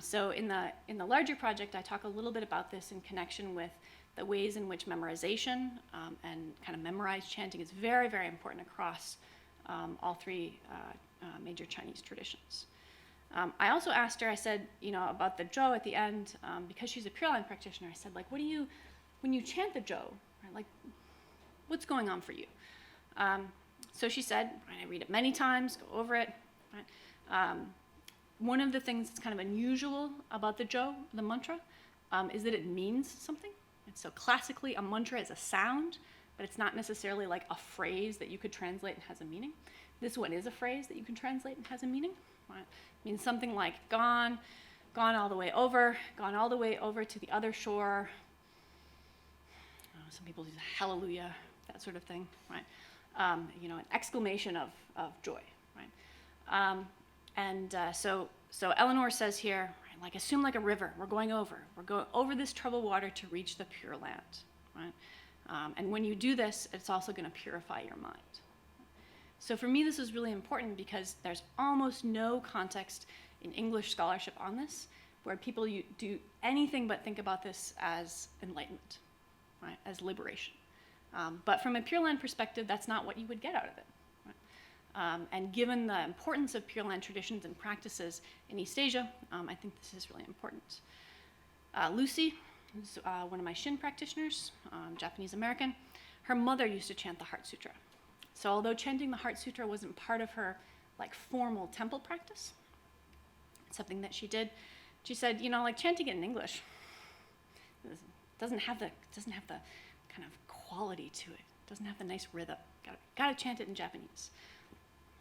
So in the larger project, I talk a little bit about this in connection with the ways in which memorization and kind of memorized chanting is very, very important across all three major Chinese traditions. I also asked her, I said, about the Zhou at the end, because she's a Pure Land practitioner, I said, like, when you chant the Zhou, right, like, what's going on for you? So she said, right, I read it many times, go over it. Right? One of the things that's kind of unusual about the Zhou, the mantra, is that it means something. And so classically, a mantra is a sound, but it's not necessarily like a phrase that you could translate and has a meaning. This one is a phrase that you can translate and has a meaning. Right? It means something like gone all the way over to the other shore. Some people use hallelujah, that sort of thing, right? An exclamation of joy, right? So Eleanor says here, right, like assume like a river, we're going over this troubled water to reach the Pure Land, right? And when you do this, it's also going to purify your mind. So for me, this is really important because there's almost no context in English scholarship on this where people do anything but think about this as enlightenment, right, as liberation. But from a Pure Land perspective, that's not what you would get out of it. Right? And given the importance of Pure Land traditions and practices in East Asia, I think this is really important. Lucy, who's one of my Shin practitioners, Japanese American, her mother used to chant the Heart Sutra. So although chanting the Heart Sutra wasn't part of her like formal temple practice, it's something that she did. She said, like chanting it in English doesn't have the kind of quality to it. Doesn't have the nice rhythm. Gotta chant it in Japanese.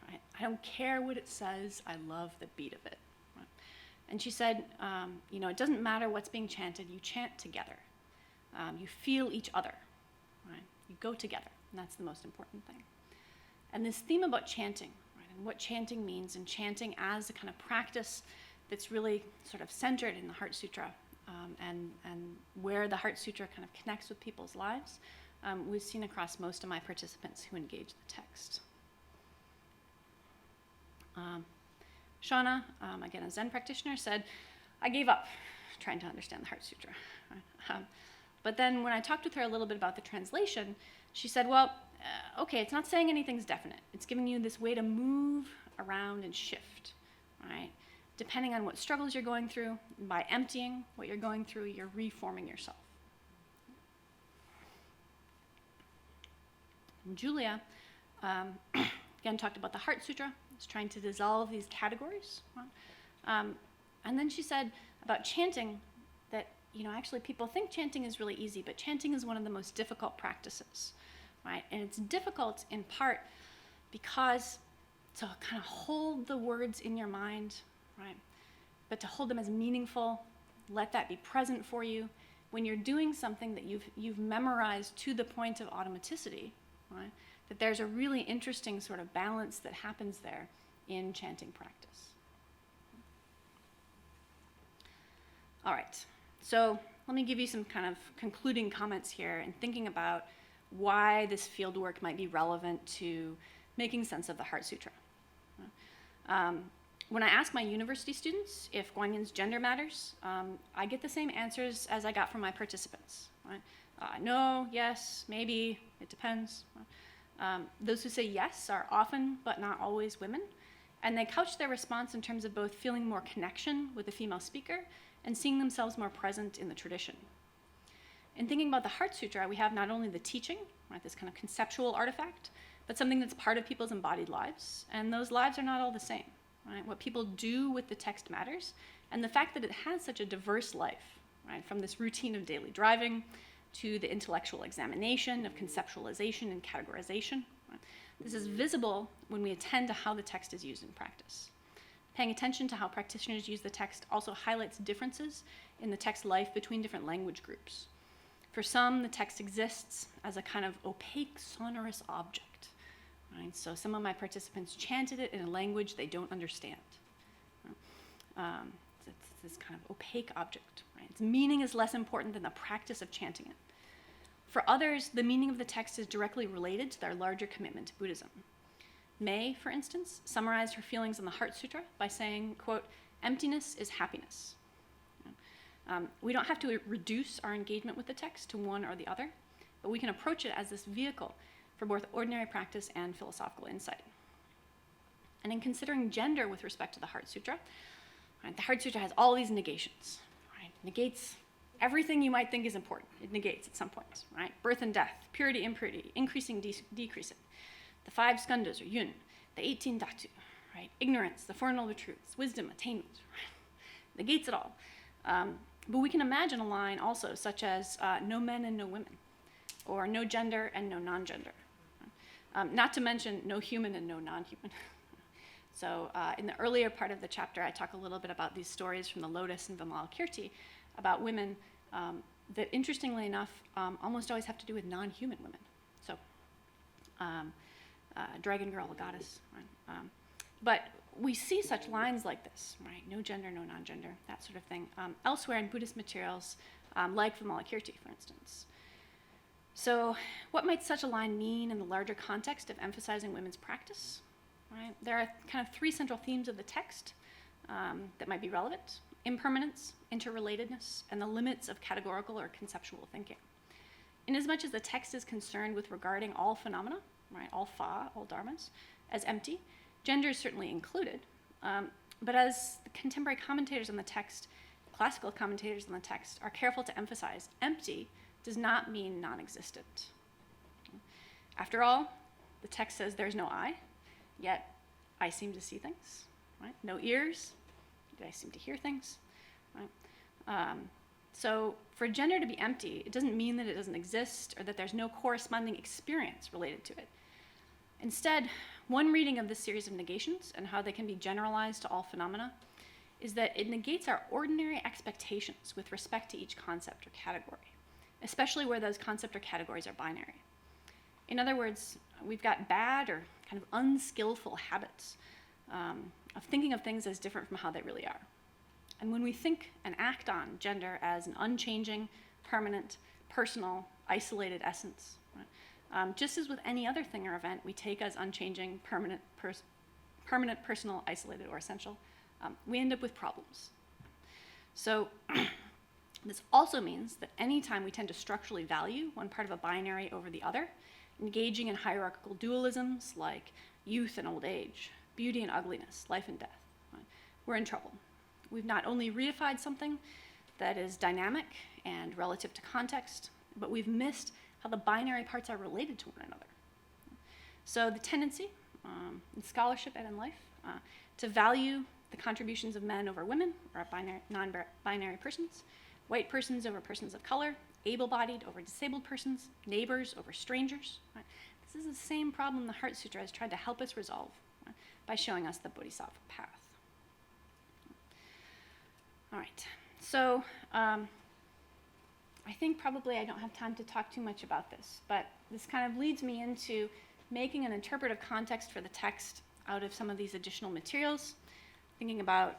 Right? I don't care what it says. I love the beat of it. Right? And she said, it doesn't matter what's being chanted. You chant together. You feel each other. Right? You go together, and that's the most important thing. And this theme about chanting, right, and what chanting means, and chanting as a kind of practice that's really sort of centered in the Heart Sutra, and where the Heart Sutra kind of connects with people's lives, we've seen across most of my participants who engage the text. Shauna, again a Zen practitioner, said, I gave up trying to understand the Heart Sutra. Right? But then when I talked with her a little bit about the translation, she said, well, okay, it's not saying anything's definite. It's giving you this way to move around and shift, right? Depending on what struggles you're going through, by emptying what you're going through, you're reforming yourself. And Julia, again, talked about the Heart Sutra. It's trying to dissolve these categories. Right? And then she said about chanting that, actually people think chanting is really easy, but chanting is one of the most difficult practices. Right? And it's difficult in part because to kind of hold the words in your mind, right? But to hold them as meaningful, let that be present for you. When you're doing something that you've memorized to the point of automaticity, right? That there's a really interesting sort of balance that happens there in chanting practice. All right, so let me give you some kind of concluding comments here and thinking about why this fieldwork might be relevant to making sense of the Heart Sutra. When I ask my university students if Guanyin's gender matters, I get the same answers as I got from my participants. Right? No, yes, maybe, it depends. Those who say yes are often, but not always, women. And they couch their response in terms of both feeling more connection with the female speaker and seeing themselves more present in the tradition. In thinking about the Heart Sutra, we have not only the teaching, right, this kind of conceptual artifact, but something that's part of people's embodied lives. And those lives are not all the same. Right? What people do with the text matters, and the fact that it has such a diverse life, right, from this routine of daily driving to the intellectual examination of conceptualization and categorization. Right? This is visible when we attend to how the text is used in practice. Paying attention to how practitioners use the text also highlights differences in the text life between different language groups. For some, the text exists as a kind of opaque, sonorous object. Right? So some of my participants chanted it in a language they don't understand. It's this kind of opaque object. Right? Its meaning is less important than the practice of chanting it. For others, the meaning of the text is directly related to their larger commitment to Buddhism. May, for instance, summarized her feelings on the Heart Sutra by saying, quote, "Emptiness is happiness." We don't have to reduce our engagement with the text to one or the other, but we can approach it as this vehicle for both ordinary practice and philosophical insight. And in considering gender with respect to the Heart Sutra, right, the Heart Sutra has all these negations. Right? Negates everything you might think is important. It negates at some point. Right? Birth and death, purity, impurity, increasing, decreasing. The 5 skandhas, or yun, the 18 dhatu, right? Ignorance, the Four Noble Truths, wisdom, attainment. Right? Negates it all. But we can imagine a line also such as no men and no women, or no gender and no non-gender. Not to mention no human and no non-human. So in the earlier part of the chapter, I talk a little bit about these stories from the Lotus and Vimalakirti about women that, interestingly enough, almost always have to do with non-human women. So dragon girl, a goddess. Right? But we see such lines like this, right? No gender, no non-gender, that sort of thing, elsewhere in Buddhist materials, like Vimalakirti, for instance. So what might such a line mean in the larger context of emphasizing women's practice? Right? There are kind of 3 central themes of the text that might be relevant: impermanence, interrelatedness, and the limits of categorical or conceptual thinking. Inasmuch as the text is concerned with regarding all phenomena, right, all fa, all dharmas, as empty, gender is certainly included, but as the contemporary commentators on the text, classical commentators on the text, are careful to emphasize, empty does not mean non-existent. After all, the text says there's no eye, yet I seem to see things, right? No ears, yet I seem to hear things, right? So for gender to be empty, it doesn't mean that it doesn't exist or that there's no corresponding experience related to it. Instead, one reading of this series of negations and how they can be generalized to all phenomena is that it negates our ordinary expectations with respect to each concept or category, especially where those concept or categories are binary. In other words, we've got bad or kind of unskillful habits of thinking of things as different from how they really are. And when we think and act on gender as an unchanging, permanent, personal, isolated essence, right? Just as with any other thing or event we take as unchanging, permanent, personal, isolated, or essential, we end up with problems. So this also means that anytime we tend to structurally value one part of a binary over the other, engaging in hierarchical dualisms like youth and old age, beauty and ugliness, life and death, right, we're in trouble. We've not only reified something that is dynamic and relative to context, but we've missed how the binary parts are related to one another. So the tendency in scholarship and in life to value the contributions of men over women, or non-binary persons, white persons over persons of color, able-bodied over disabled persons, neighbors over strangers. Right? This is the same problem the Heart Sutra has tried to help us resolve, right, by showing us the Bodhisattva path. All right, so I think probably I don't have time to talk too much about this, but this kind of leads me into making an interpretive context for the text out of some of these additional materials, thinking about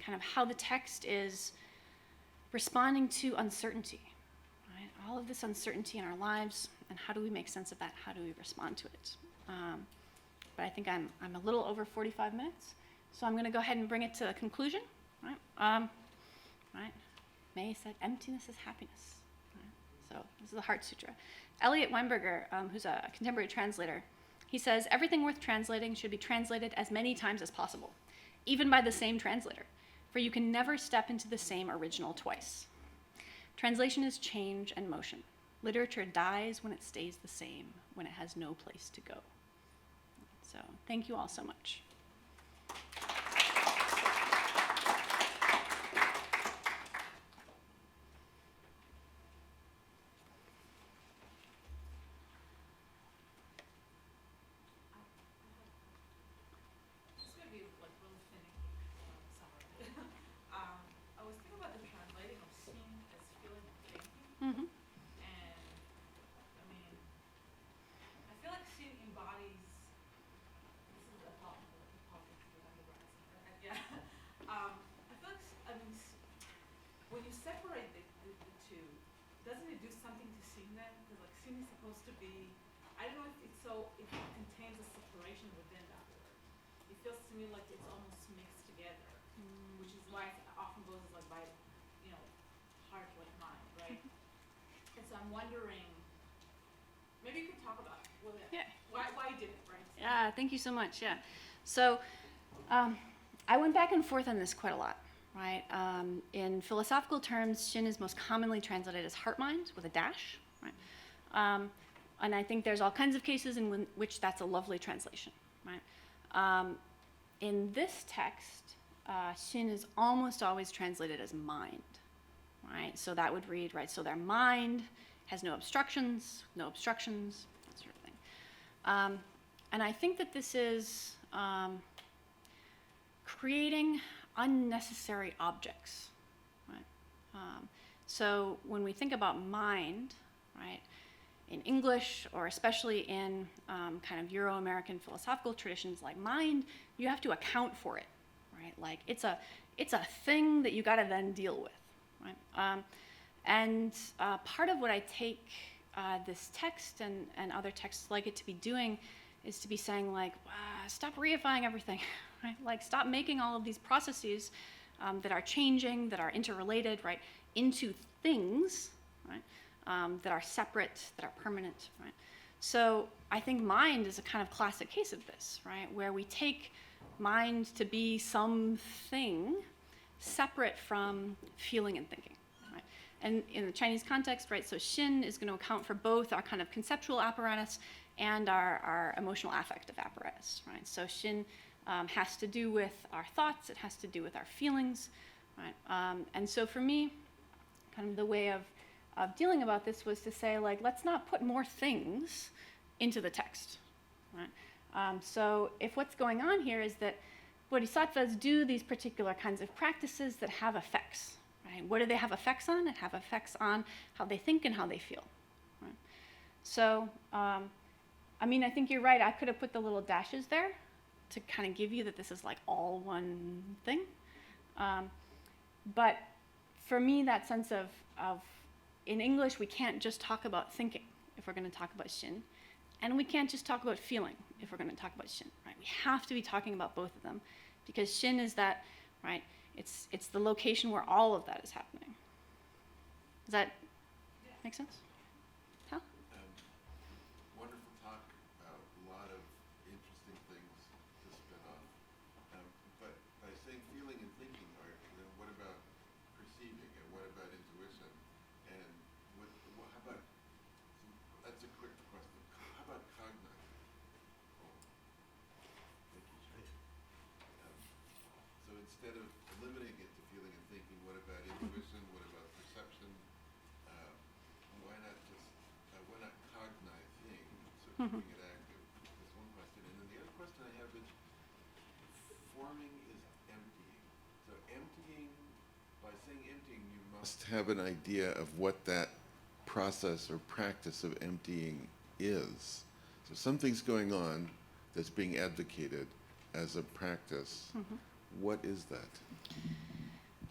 kind of how the text is responding to uncertainty, right? All of this uncertainty in our lives, and how do we make sense of that? How do we respond to it? But I think I'm a little over 45 minutes, so I'm going to go ahead and bring it to a conclusion. Right? Right? May said, emptiness is happiness. Right? So this is the Heart Sutra. Elliot Weinberger, who's a contemporary translator, He says, everything worth translating should be translated as many times as possible, even by the same translator, for you can never step into the same original twice. Translation is change and motion. Literature dies when it stays the same, when it has no place to go. So thank you all so much. It's going to be like really finicky, some of it. I was thinking about the translating of seeing as feeling and thinking. Mm-hmm. And I mean, I feel like seeing embodies. This is a topic that I'm writing. Yeah. I feel like I mean, when you separate the two, doesn't it do something to seeing them? Because like seeing is supposed to be. I don't know if it contains a separation within that word. It feels to me like it's almost mixed together, which is why it often goes as like by, heart like mind, right? And so I'm wondering, maybe you could talk about why you did it, right? Yeah, thank you so much. Yeah. So I went back and forth on this quite a lot, right? In philosophical terms, Shin is most commonly translated as heart mind with a dash, right? And I think there's all kinds of cases in which that's a lovely translation, right? In this text, Shin is almost always translated as mind, right? So that would read, right, so their mind has no obstructions, that sort of thing. And I think that this is creating unnecessary objects, right? So when we think about mind, right, in English, or especially in kind of Euro-American philosophical traditions like mind, you have to account for it, right? Like it's a thing that you got to then deal with, right? And part of what I take this text and other texts like it to be doing is to be saying like, stop reifying everything, right? Like stop making all of these processes that are changing, that are interrelated, right, into things, right? That are separate, that are permanent, right? So I think mind is a kind of classic case of this, right? Where we take mind to be something separate from feeling and thinking, right? And in the Chinese context, right, so Shin is going to account for both our kind of conceptual apparatus and our emotional affective apparatus, right? So Shin has to do with our thoughts, it has to do with our feelings, right? And so for me, kind of the way of dealing about this was to say, like, let's not put more things into the text, right? So if what's going on here is that bodhisattvas do these particular kinds of practices that have effects, right? What do they have effects on? It have effects on how they think and how they feel, right? So, I mean, I think you're right. I could have put the little dashes there to kind of give you that this is like all one thing. But for me, that sense of in English, we can't just talk about thinking if we're going to talk about Shin. And we can't just talk about feeling if we're going to talk about Shin, right? We have to be talking about both of them because Shin is that, right? It's the location where all of that is happening. Does that make sense? Hal? Wonderful talk. A lot of interesting things to spin off. But by saying feeling and thinking, what about perceiving and what about intuition? And how about, that's a quick question, how about cognizing? Thank you, Jay. So instead of limiting it to feeling and thinking, what about intuition? What about perception? Why not cognizing? So keeping it active. That's one question. And then the other question I have is, forming is emptying. So emptying, by saying emptying, you must have an idea of what that process or practice of emptying is. So something's going on that's being advocated as a practice. What is that?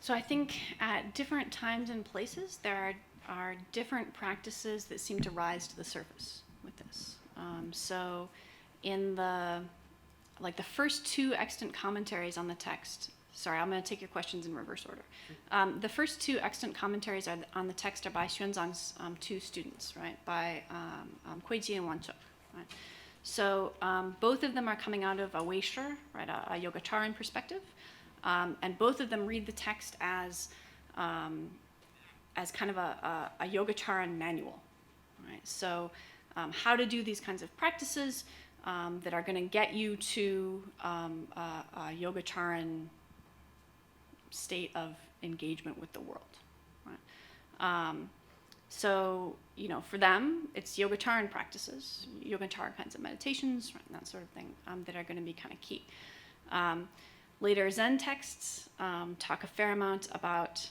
So I think at different times and places, there are different practices that seem to rise to the surface with this. So in the first two extant commentaries on the text, sorry, I'm going to take your questions in reverse order. The first two extant commentaries on the text are by Xuanzang's two students, right, by Kuiji and Wanchuk, right? So both of them are coming out of a Weisher, right, a Yogacaran perspective, and both of them read the text as kind of a Yogacaran manual, right? So how to do these kinds of practices that are going to get you to a Yogacaran state of engagement with the world, right? So, for them, it's Yogacaran practices, Yogacaran kinds of meditations, right, and that sort of thing that are going to be kind of key. Later Zen texts talk a fair amount about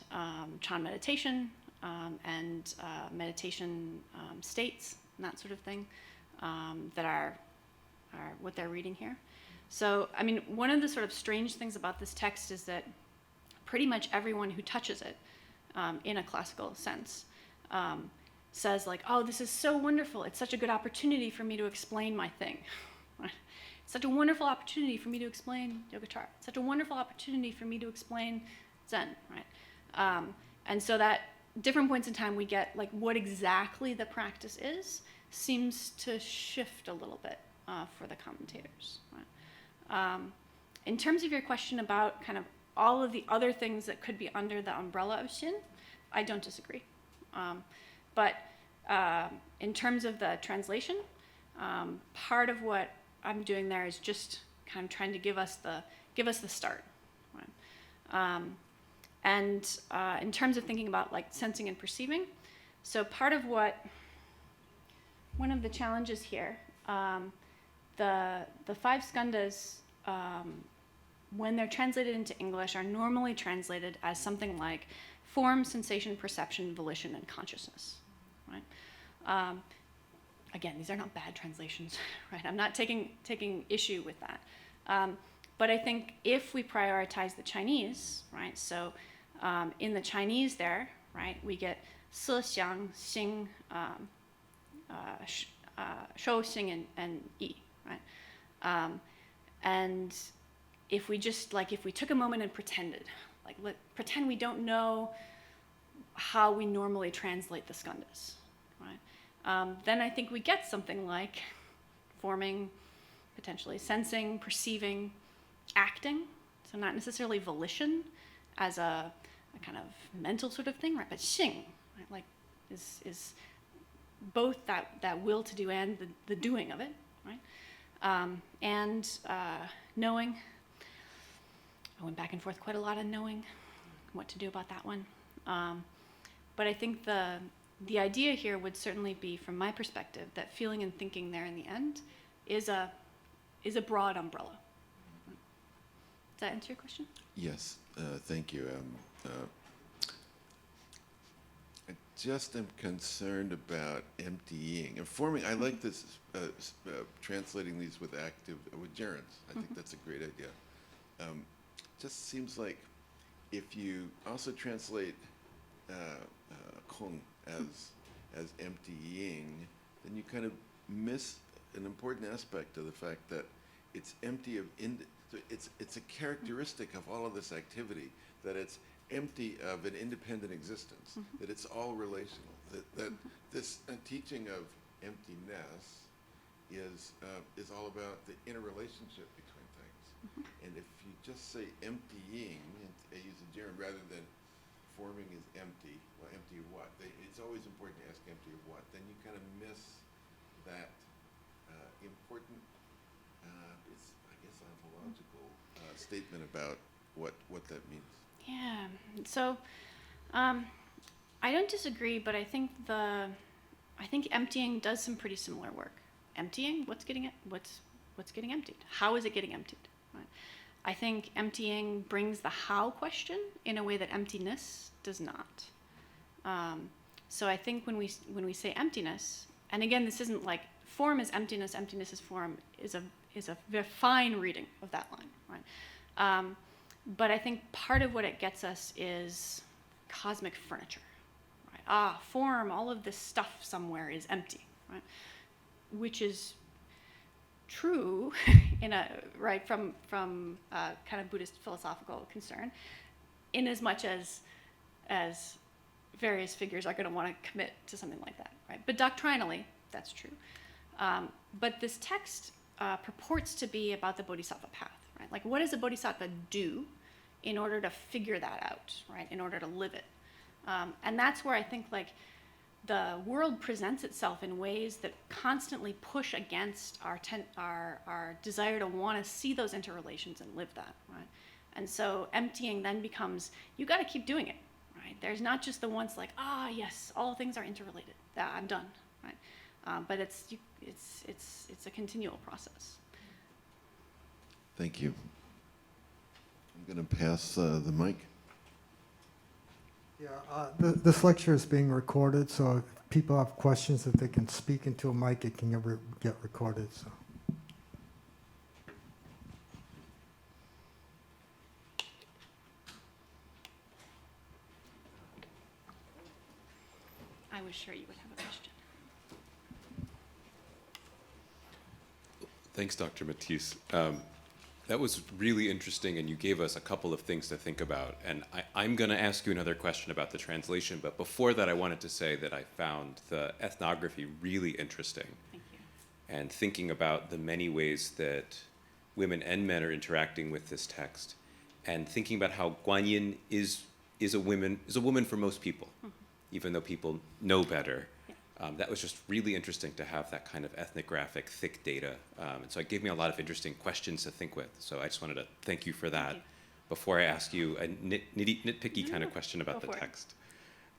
Chan meditation and meditation states and that sort of thing that are what they're reading here. So, one of the sort of strange things about this text is that pretty much everyone who touches it in a classical sense says like, oh, this is so wonderful. It's such a good opportunity for me to explain my thing. It's such a wonderful opportunity for me to explain Yogacara. It's such a wonderful opportunity for me to explain Zen, right? And so that different points in time we get like what exactly the practice is seems to shift a little bit for the commentators, right? In terms of your question about kind of all of the other things that could be under the umbrella of Shin, I don't disagree. But in terms of the translation, part of what I'm doing there is just kind of trying to give us the start, right? And in terms of thinking about like sensing and perceiving, so part of one of the challenges here, the 5 skandhas, when they're translated into English, are normally translated as something like form, sensation, perception, volition, and consciousness, right? Again, these are not bad translations, right? I'm not taking issue with that. But I think if we prioritize the Chinese, right? So in the Chinese there, right, we get si, xiang, xing, shou, xing, and yi, right? And if we took a moment and pretended, pretend we don't know how we normally translate the skandhas, right? Then I think we get something like forming, potentially sensing, perceiving, acting. So not necessarily volition as a kind of mental sort of thing, right? But xing, right? Like is both that will to do and the doing of it, right? And knowing. I went back and forth quite a lot on knowing what to do about that one. But I think the idea here would certainly be, from my perspective, that feeling and thinking there in the end is a broad umbrella. Does that answer your question? Yes, thank you. I just am concerned about emptying and forming. I like this translating these with gerunds. I think that's a great idea. Just seems like if you also translate kong as emptying, then you kind of miss an important aspect of the fact that it's empty of it's a characteristic of all of this activity, that it's empty of an independent existence, that it's all relational, that this teaching of emptiness is all about the interrelationship between things. And if you just say emptying, and I use a gerund rather than forming is empty, well, empty of what? It's always important to ask empty of what. Then you kind of miss that important, it's, I guess, ontological statement about what that means. Yeah. So I don't disagree, but I think emptying does some pretty similar work. Emptying, what's getting emptied? How is it getting emptied? Right? I think emptying brings the how question in a way that emptiness does not. So I think when we say emptiness, and again, this isn't like form is emptiness, emptiness is form, is a very fine reading of that line, right? But I think part of what it gets us is cosmic furniture, right? Form, all of this stuff somewhere is empty, right? Which is true from kind of Buddhist philosophical concern, in as much as various figures are going to want to commit to something like that, right? But doctrinally, that's true. But this text purports to be about the bodhisattva path, right? Like, what does a bodhisattva do in order to figure that out, right? In order to live it. And that's where I think, like, the world presents itself in ways that constantly push against our desire to want to see those interrelations and live that, right? And so emptying then becomes, you got to keep doing it, right? There's not just the once like, yes, all things are interrelated. I'm done, right? But it's a continual process. Thank you. I'm going to pass the mic. Yeah, this lecture is being recorded, so if people have questions, if they can speak into a mic, it can get recorded. So. I was sure you would have a question. Thanks, Dr. Mattice. That was really interesting, and you gave us a couple of things to think about. And I'm going to ask you another question about the translation, but before that, I wanted to say that I found the ethnography really interesting. Thank you. And thinking about the many ways that women and men are interacting with this text, and thinking about how Guanyin is a woman for most people, even though people know better. That was just really interesting to have that kind of ethnographic, thick data. And so it gave me a lot of interesting questions to think with. So I just wanted to thank you for that before I ask you a nitpicky kind of question about the text.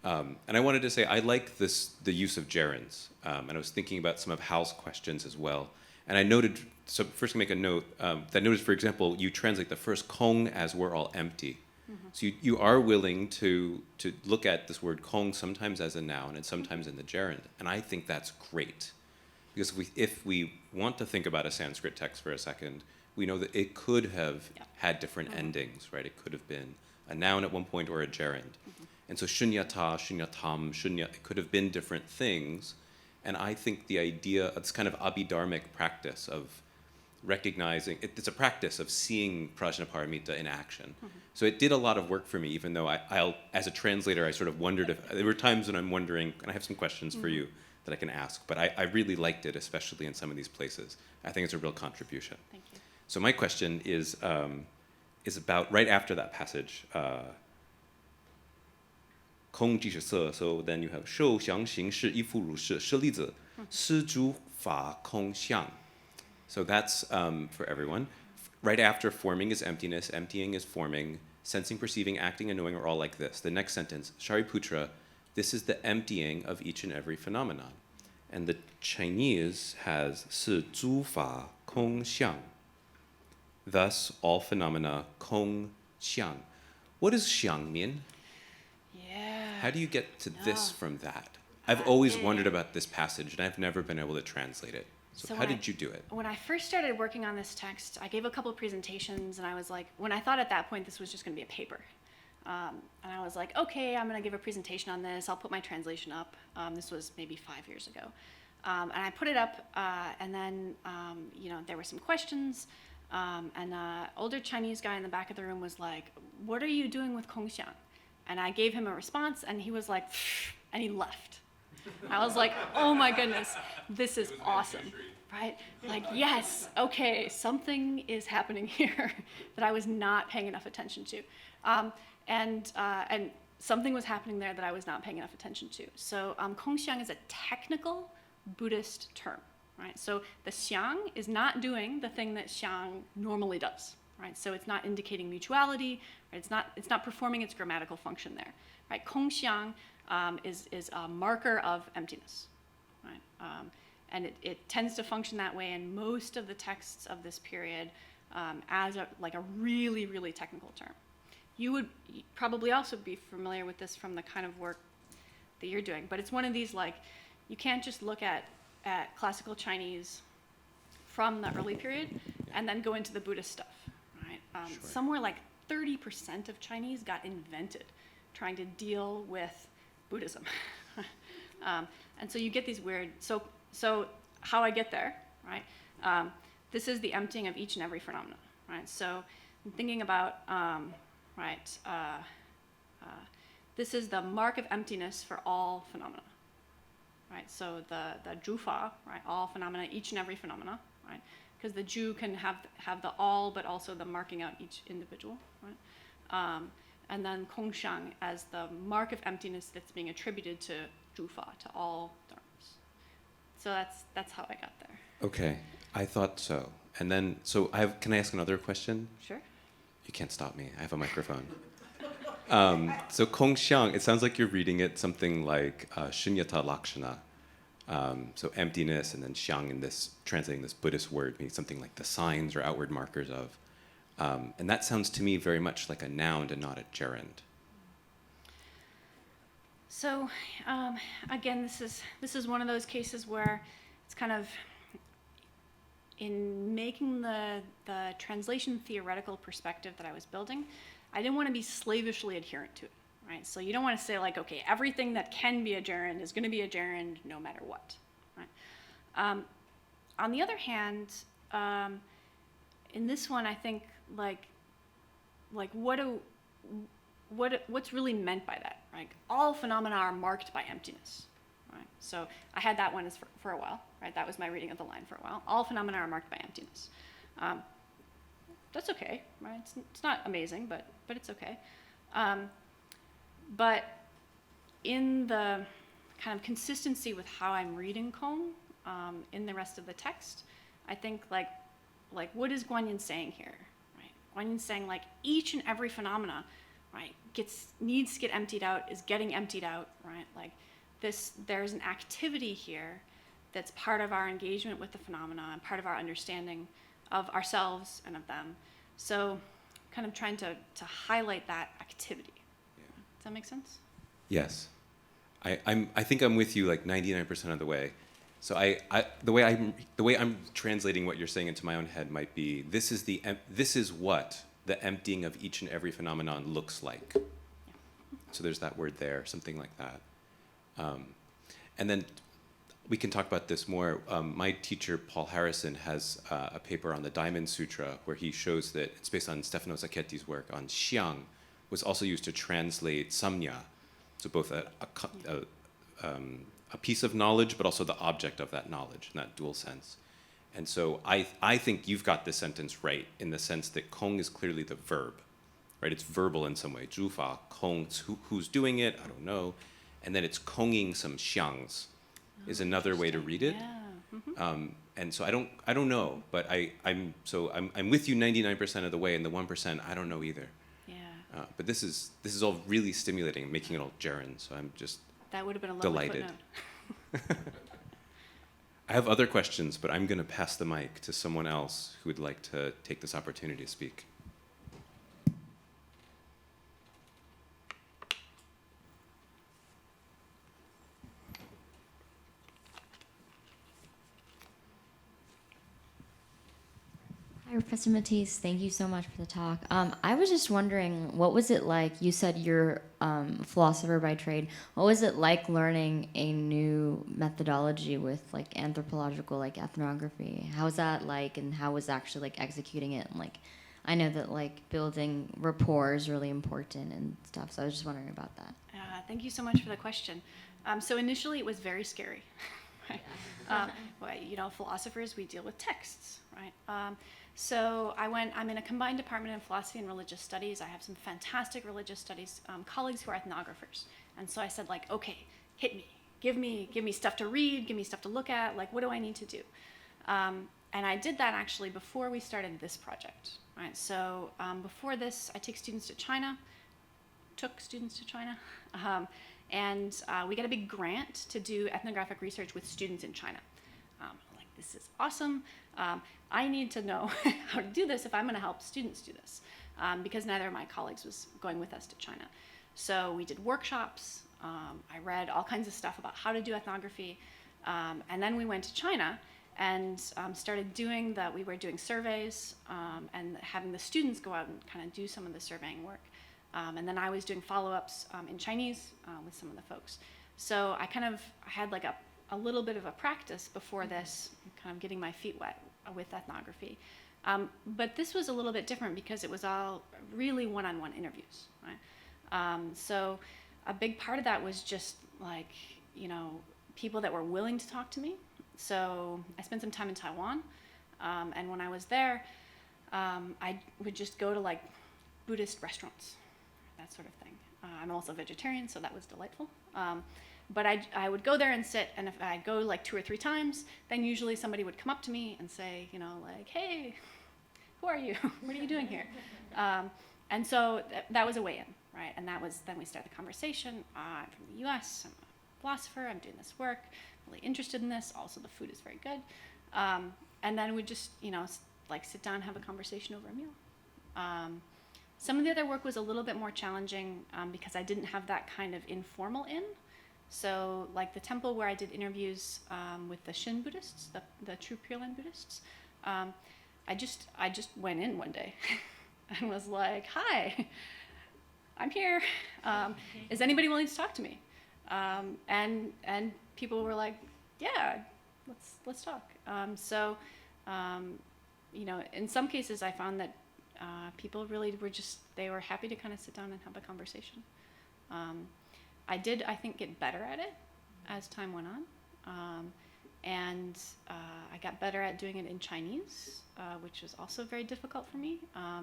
And I wanted to say, I like the use of gerunds. And I was thinking about some of Hal's questions as well. And I noted, so first make a note, that I noticed, for example, you translate the first kong as we're all empty. So you are willing to look at this word kong sometimes as a noun and sometimes in the gerund. And I think that's great. Because if we want to think about a Sanskrit text for a second, we know that it could have had different endings, right? It could have been a noun at one point or a gerund. And so shunyata, shunyatam, shunya, it could have been different things. And I think the idea of this kind of abhidharmic practice of recognizing, it's a practice of seeing prajnaparamita in action. So it did a lot of work for me, even though I'll, as a translator, I sort of wondered if, there were times when I'm wondering, and I have some questions for you that I can ask, but I really liked it, especially in some of these places. I think it's a real contribution. Thank you. So my question is about right after that passage, 空即是色, so then you have 受想行识依附如是, 是例子, 施诸法空相. So that's for everyone. Right after forming is emptiness, emptying is forming, sensing, perceiving, acting, and knowing are all like this. The next sentence, Shariputra, this is the emptying of each and every phenomenon. And the Chinese has 是诸法空相. Thus, all phenomena 空相. What does 相 mean? Yeah. How do you get to this from that? I've always wondered about this passage, and I've never been able to translate it. So how did you do it? When I first started working on this text, I gave a couple of presentations, and I was like, when I thought at that point this was just going to be a paper. And I was like, okay, I'm going to give a presentation on this. I'll put my translation up. This was maybe 5 years ago. And I put it up, and then, there were some questions. And an older Chinese guy in the back of the room was like, what are you doing with Kongxiang? And I gave him a response, and he was like, pfft, and he left. I was like, oh my goodness, this is awesome, right? Like, yes, okay, something is happening here that I was not paying enough attention to. And something was happening there that I was not paying enough attention to. So Kongxiang is a technical Buddhist term, right? So the xiang is not doing the thing that xiang normally does, right? So it's not indicating mutuality, right? It's not performing its grammatical function there, right? Kongxiang is a marker of emptiness, right? And it tends to function that way in most of the texts of this period as a really, really technical term. You would probably also be familiar with this from the kind of work that you're doing, but it's one of these, like, you can't just look at classical Chinese from the early period and then go into the Buddhist stuff, right? Sure. Somewhere like 30% of Chinese got invented trying to deal with Buddhism. And so you get these weird, so how I get there, right? This is the emptying of each and every phenomenon, right? So I'm thinking about, this is the mark of emptiness for all phenomena, right? So the zhufa, right? All phenomena, each and every phenomena, right? Because the zhu can have the all, but also the marking out each individual, right? And then kongxiang as the mark of emptiness that's being attributed to zhufa, to all dharmas. So that's how I got there. Okay, I thought so. And then, so can I ask another question? Sure. You can't stop me. I have a microphone. So Kongxiang, it sounds like you're reading it something like Shunyata Lakshana. So emptiness, and then xiang in this, translating this Buddhist word, means something like the signs or outward markers of. And that sounds to me very much like a noun and not a gerund. So again, this is one of those cases where it's kind of in making the translation theoretical perspective that I was building, I didn't want to be slavishly adherent to it, right? So you don't want to say like, okay, everything that can be a gerund is going to be a gerund no matter what, right? On the other hand, in this one, I think what's really meant by that, right? All phenomena are marked by emptiness, right? So I had that one for a while, right? That was my reading of the line for a while. All phenomena are marked by emptiness. That's okay, right? It's not amazing, but it's okay. But in the kind of consistency with how I'm reading Kong in the rest of the text, I think like what is Guanyin saying here, right? Guanyin's saying like each and every phenomena, right, needs to get emptied out, is getting emptied out, right? Like there's an activity here that's part of our engagement with the phenomena and part of our understanding of ourselves and of them. So kind of trying to highlight that activity. Yeah. Does that make sense? Yes. I think I'm with you like 99% of the way. So the way I'm translating what you're saying into my own head might be, this is what the emptying of each and every phenomenon looks like. Yeah. So there's that word there, something like that. And then we can talk about this more. My teacher, Paul Harrison, has a paper on the Diamond Sutra where he shows that it's based on Stefano Saccheti's work on xiang, was also used to translate samnya, so both a piece of knowledge, but also the object of that knowledge in that dual sense. And so I think you've got this sentence right in the sense that kong is clearly the verb, right? It's verbal in some way. Zhufa, kong, who's doing it? I don't know. And then it's konging some xiangs is another way to read it. Yeah. Mm-hmm. And so I don't know, but I'm with you 99% of the way, and the 1% I don't know either. Yeah. But this is all really stimulating, making it all gerund. So I'm just That would have been a lovely delighted. footnote. I have other questions, but I'm going to pass the mic to someone else who would like to take this opportunity to speak. Hi, Professor Mattice. Thank you so much for the talk. I was just wondering, what was it like? You said you're a philosopher by trade. What was it like learning a new methodology with like anthropological, like ethnography? How was that like, and how was actually like executing it? And like, I know that like building rapport is really important and stuff. So I was just wondering about that. Thank you so much for the question. So initially, it was very scary. Right? Well, philosophers, we deal with texts, right? So I'm in a combined department in philosophy and religious studies. I have some fantastic religious studies colleagues who are ethnographers. And so I said, like, okay, hit me. Give me stuff to read, give me stuff to look at, like, what do I need to do? And I did that actually before we started this project, right? So before this, I took students to China, and we got a big grant to do ethnographic research with students in China. Like, this is awesome. I need to know how to do this if I'm going to help students do this, because neither of my colleagues was going with us to China. So we did workshops. I read all kinds of stuff about how to do ethnography, and then we went to China and started doing that. We were doing surveys and having the students go out and kind of do some of the surveying work. And then I was doing follow-ups in Chinese with some of the folks. So I had like a little bit of a practice before this, kind of getting my feet wet with ethnography. But this was a little bit different because it was all really one-on-one interviews, right? So a big part of that was just like, people that were willing to talk to me. So I spent some time in Taiwan, and when I was there, I would just go to like Buddhist restaurants, that sort of thing. I'm also vegetarian, so that was delightful. But I would go there and sit, and if I go like 2 or 3 times, then usually somebody would come up to me and say, you know, like, hey, who are you? What are you doing here? And so that was a way in, right? And then we started the conversation. I'm from the US, I'm a philosopher, I'm doing this work, really interested in this. Also, the food is very good. And then we just, you know, like sit down and have a conversation over a meal. Some of the other work was a little bit more challenging because I didn't have that kind of informal in. So like the temple where I did interviews with the Shin Buddhists, the true Pure Land Buddhists, I just went in one day and was like, hi, I'm here. Is anybody willing to talk to me? And people were like, yeah, let's talk. You know, in some cases I found that people really were they were happy to kind of sit down and have a conversation. I did, I think, get better at it as time went on. I got better at doing it in Chinese, which was also very difficult for me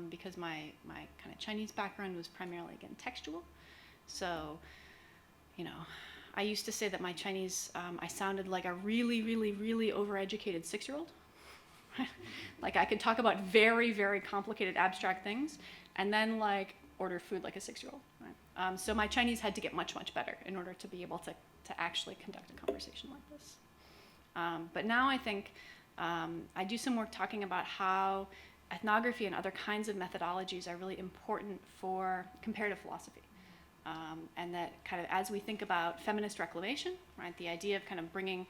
because my kind of Chinese background was primarily, again, textual. So, you know, I used to say that my Chinese, I sounded like a really, really, really overeducated 6-year-old. Like I could talk about very, very complicated abstract things and then like order food like a 6-year-old. Right? So my Chinese had to get much, much better in order to be able to actually conduct a conversation like this. But now I think I do some work talking about how ethnography and other kinds of methodologies are really important for comparative philosophy. And that kind of as we think about feminist reclamation, right, the idea of kind of bringing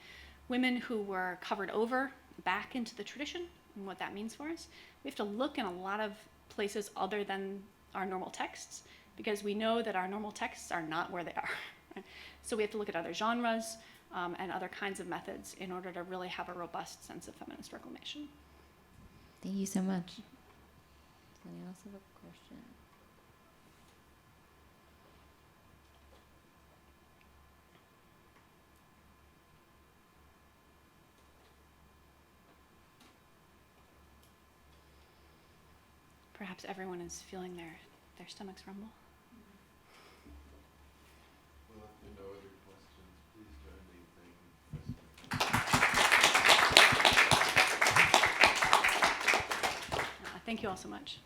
women who were covered over back into the tradition and what that means for us, we have to look in a lot of places other than our normal texts because we know that our normal texts are not where they are. Right? So we have to look at other genres and other kinds of methods in order to really have a robust sense of feminist reclamation. Thank you so much. Does anyone else have a question? Perhaps everyone is feeling their stomachs rumble. Well, if there are no other questions, please join me in thanking Professor. Thank you all so much.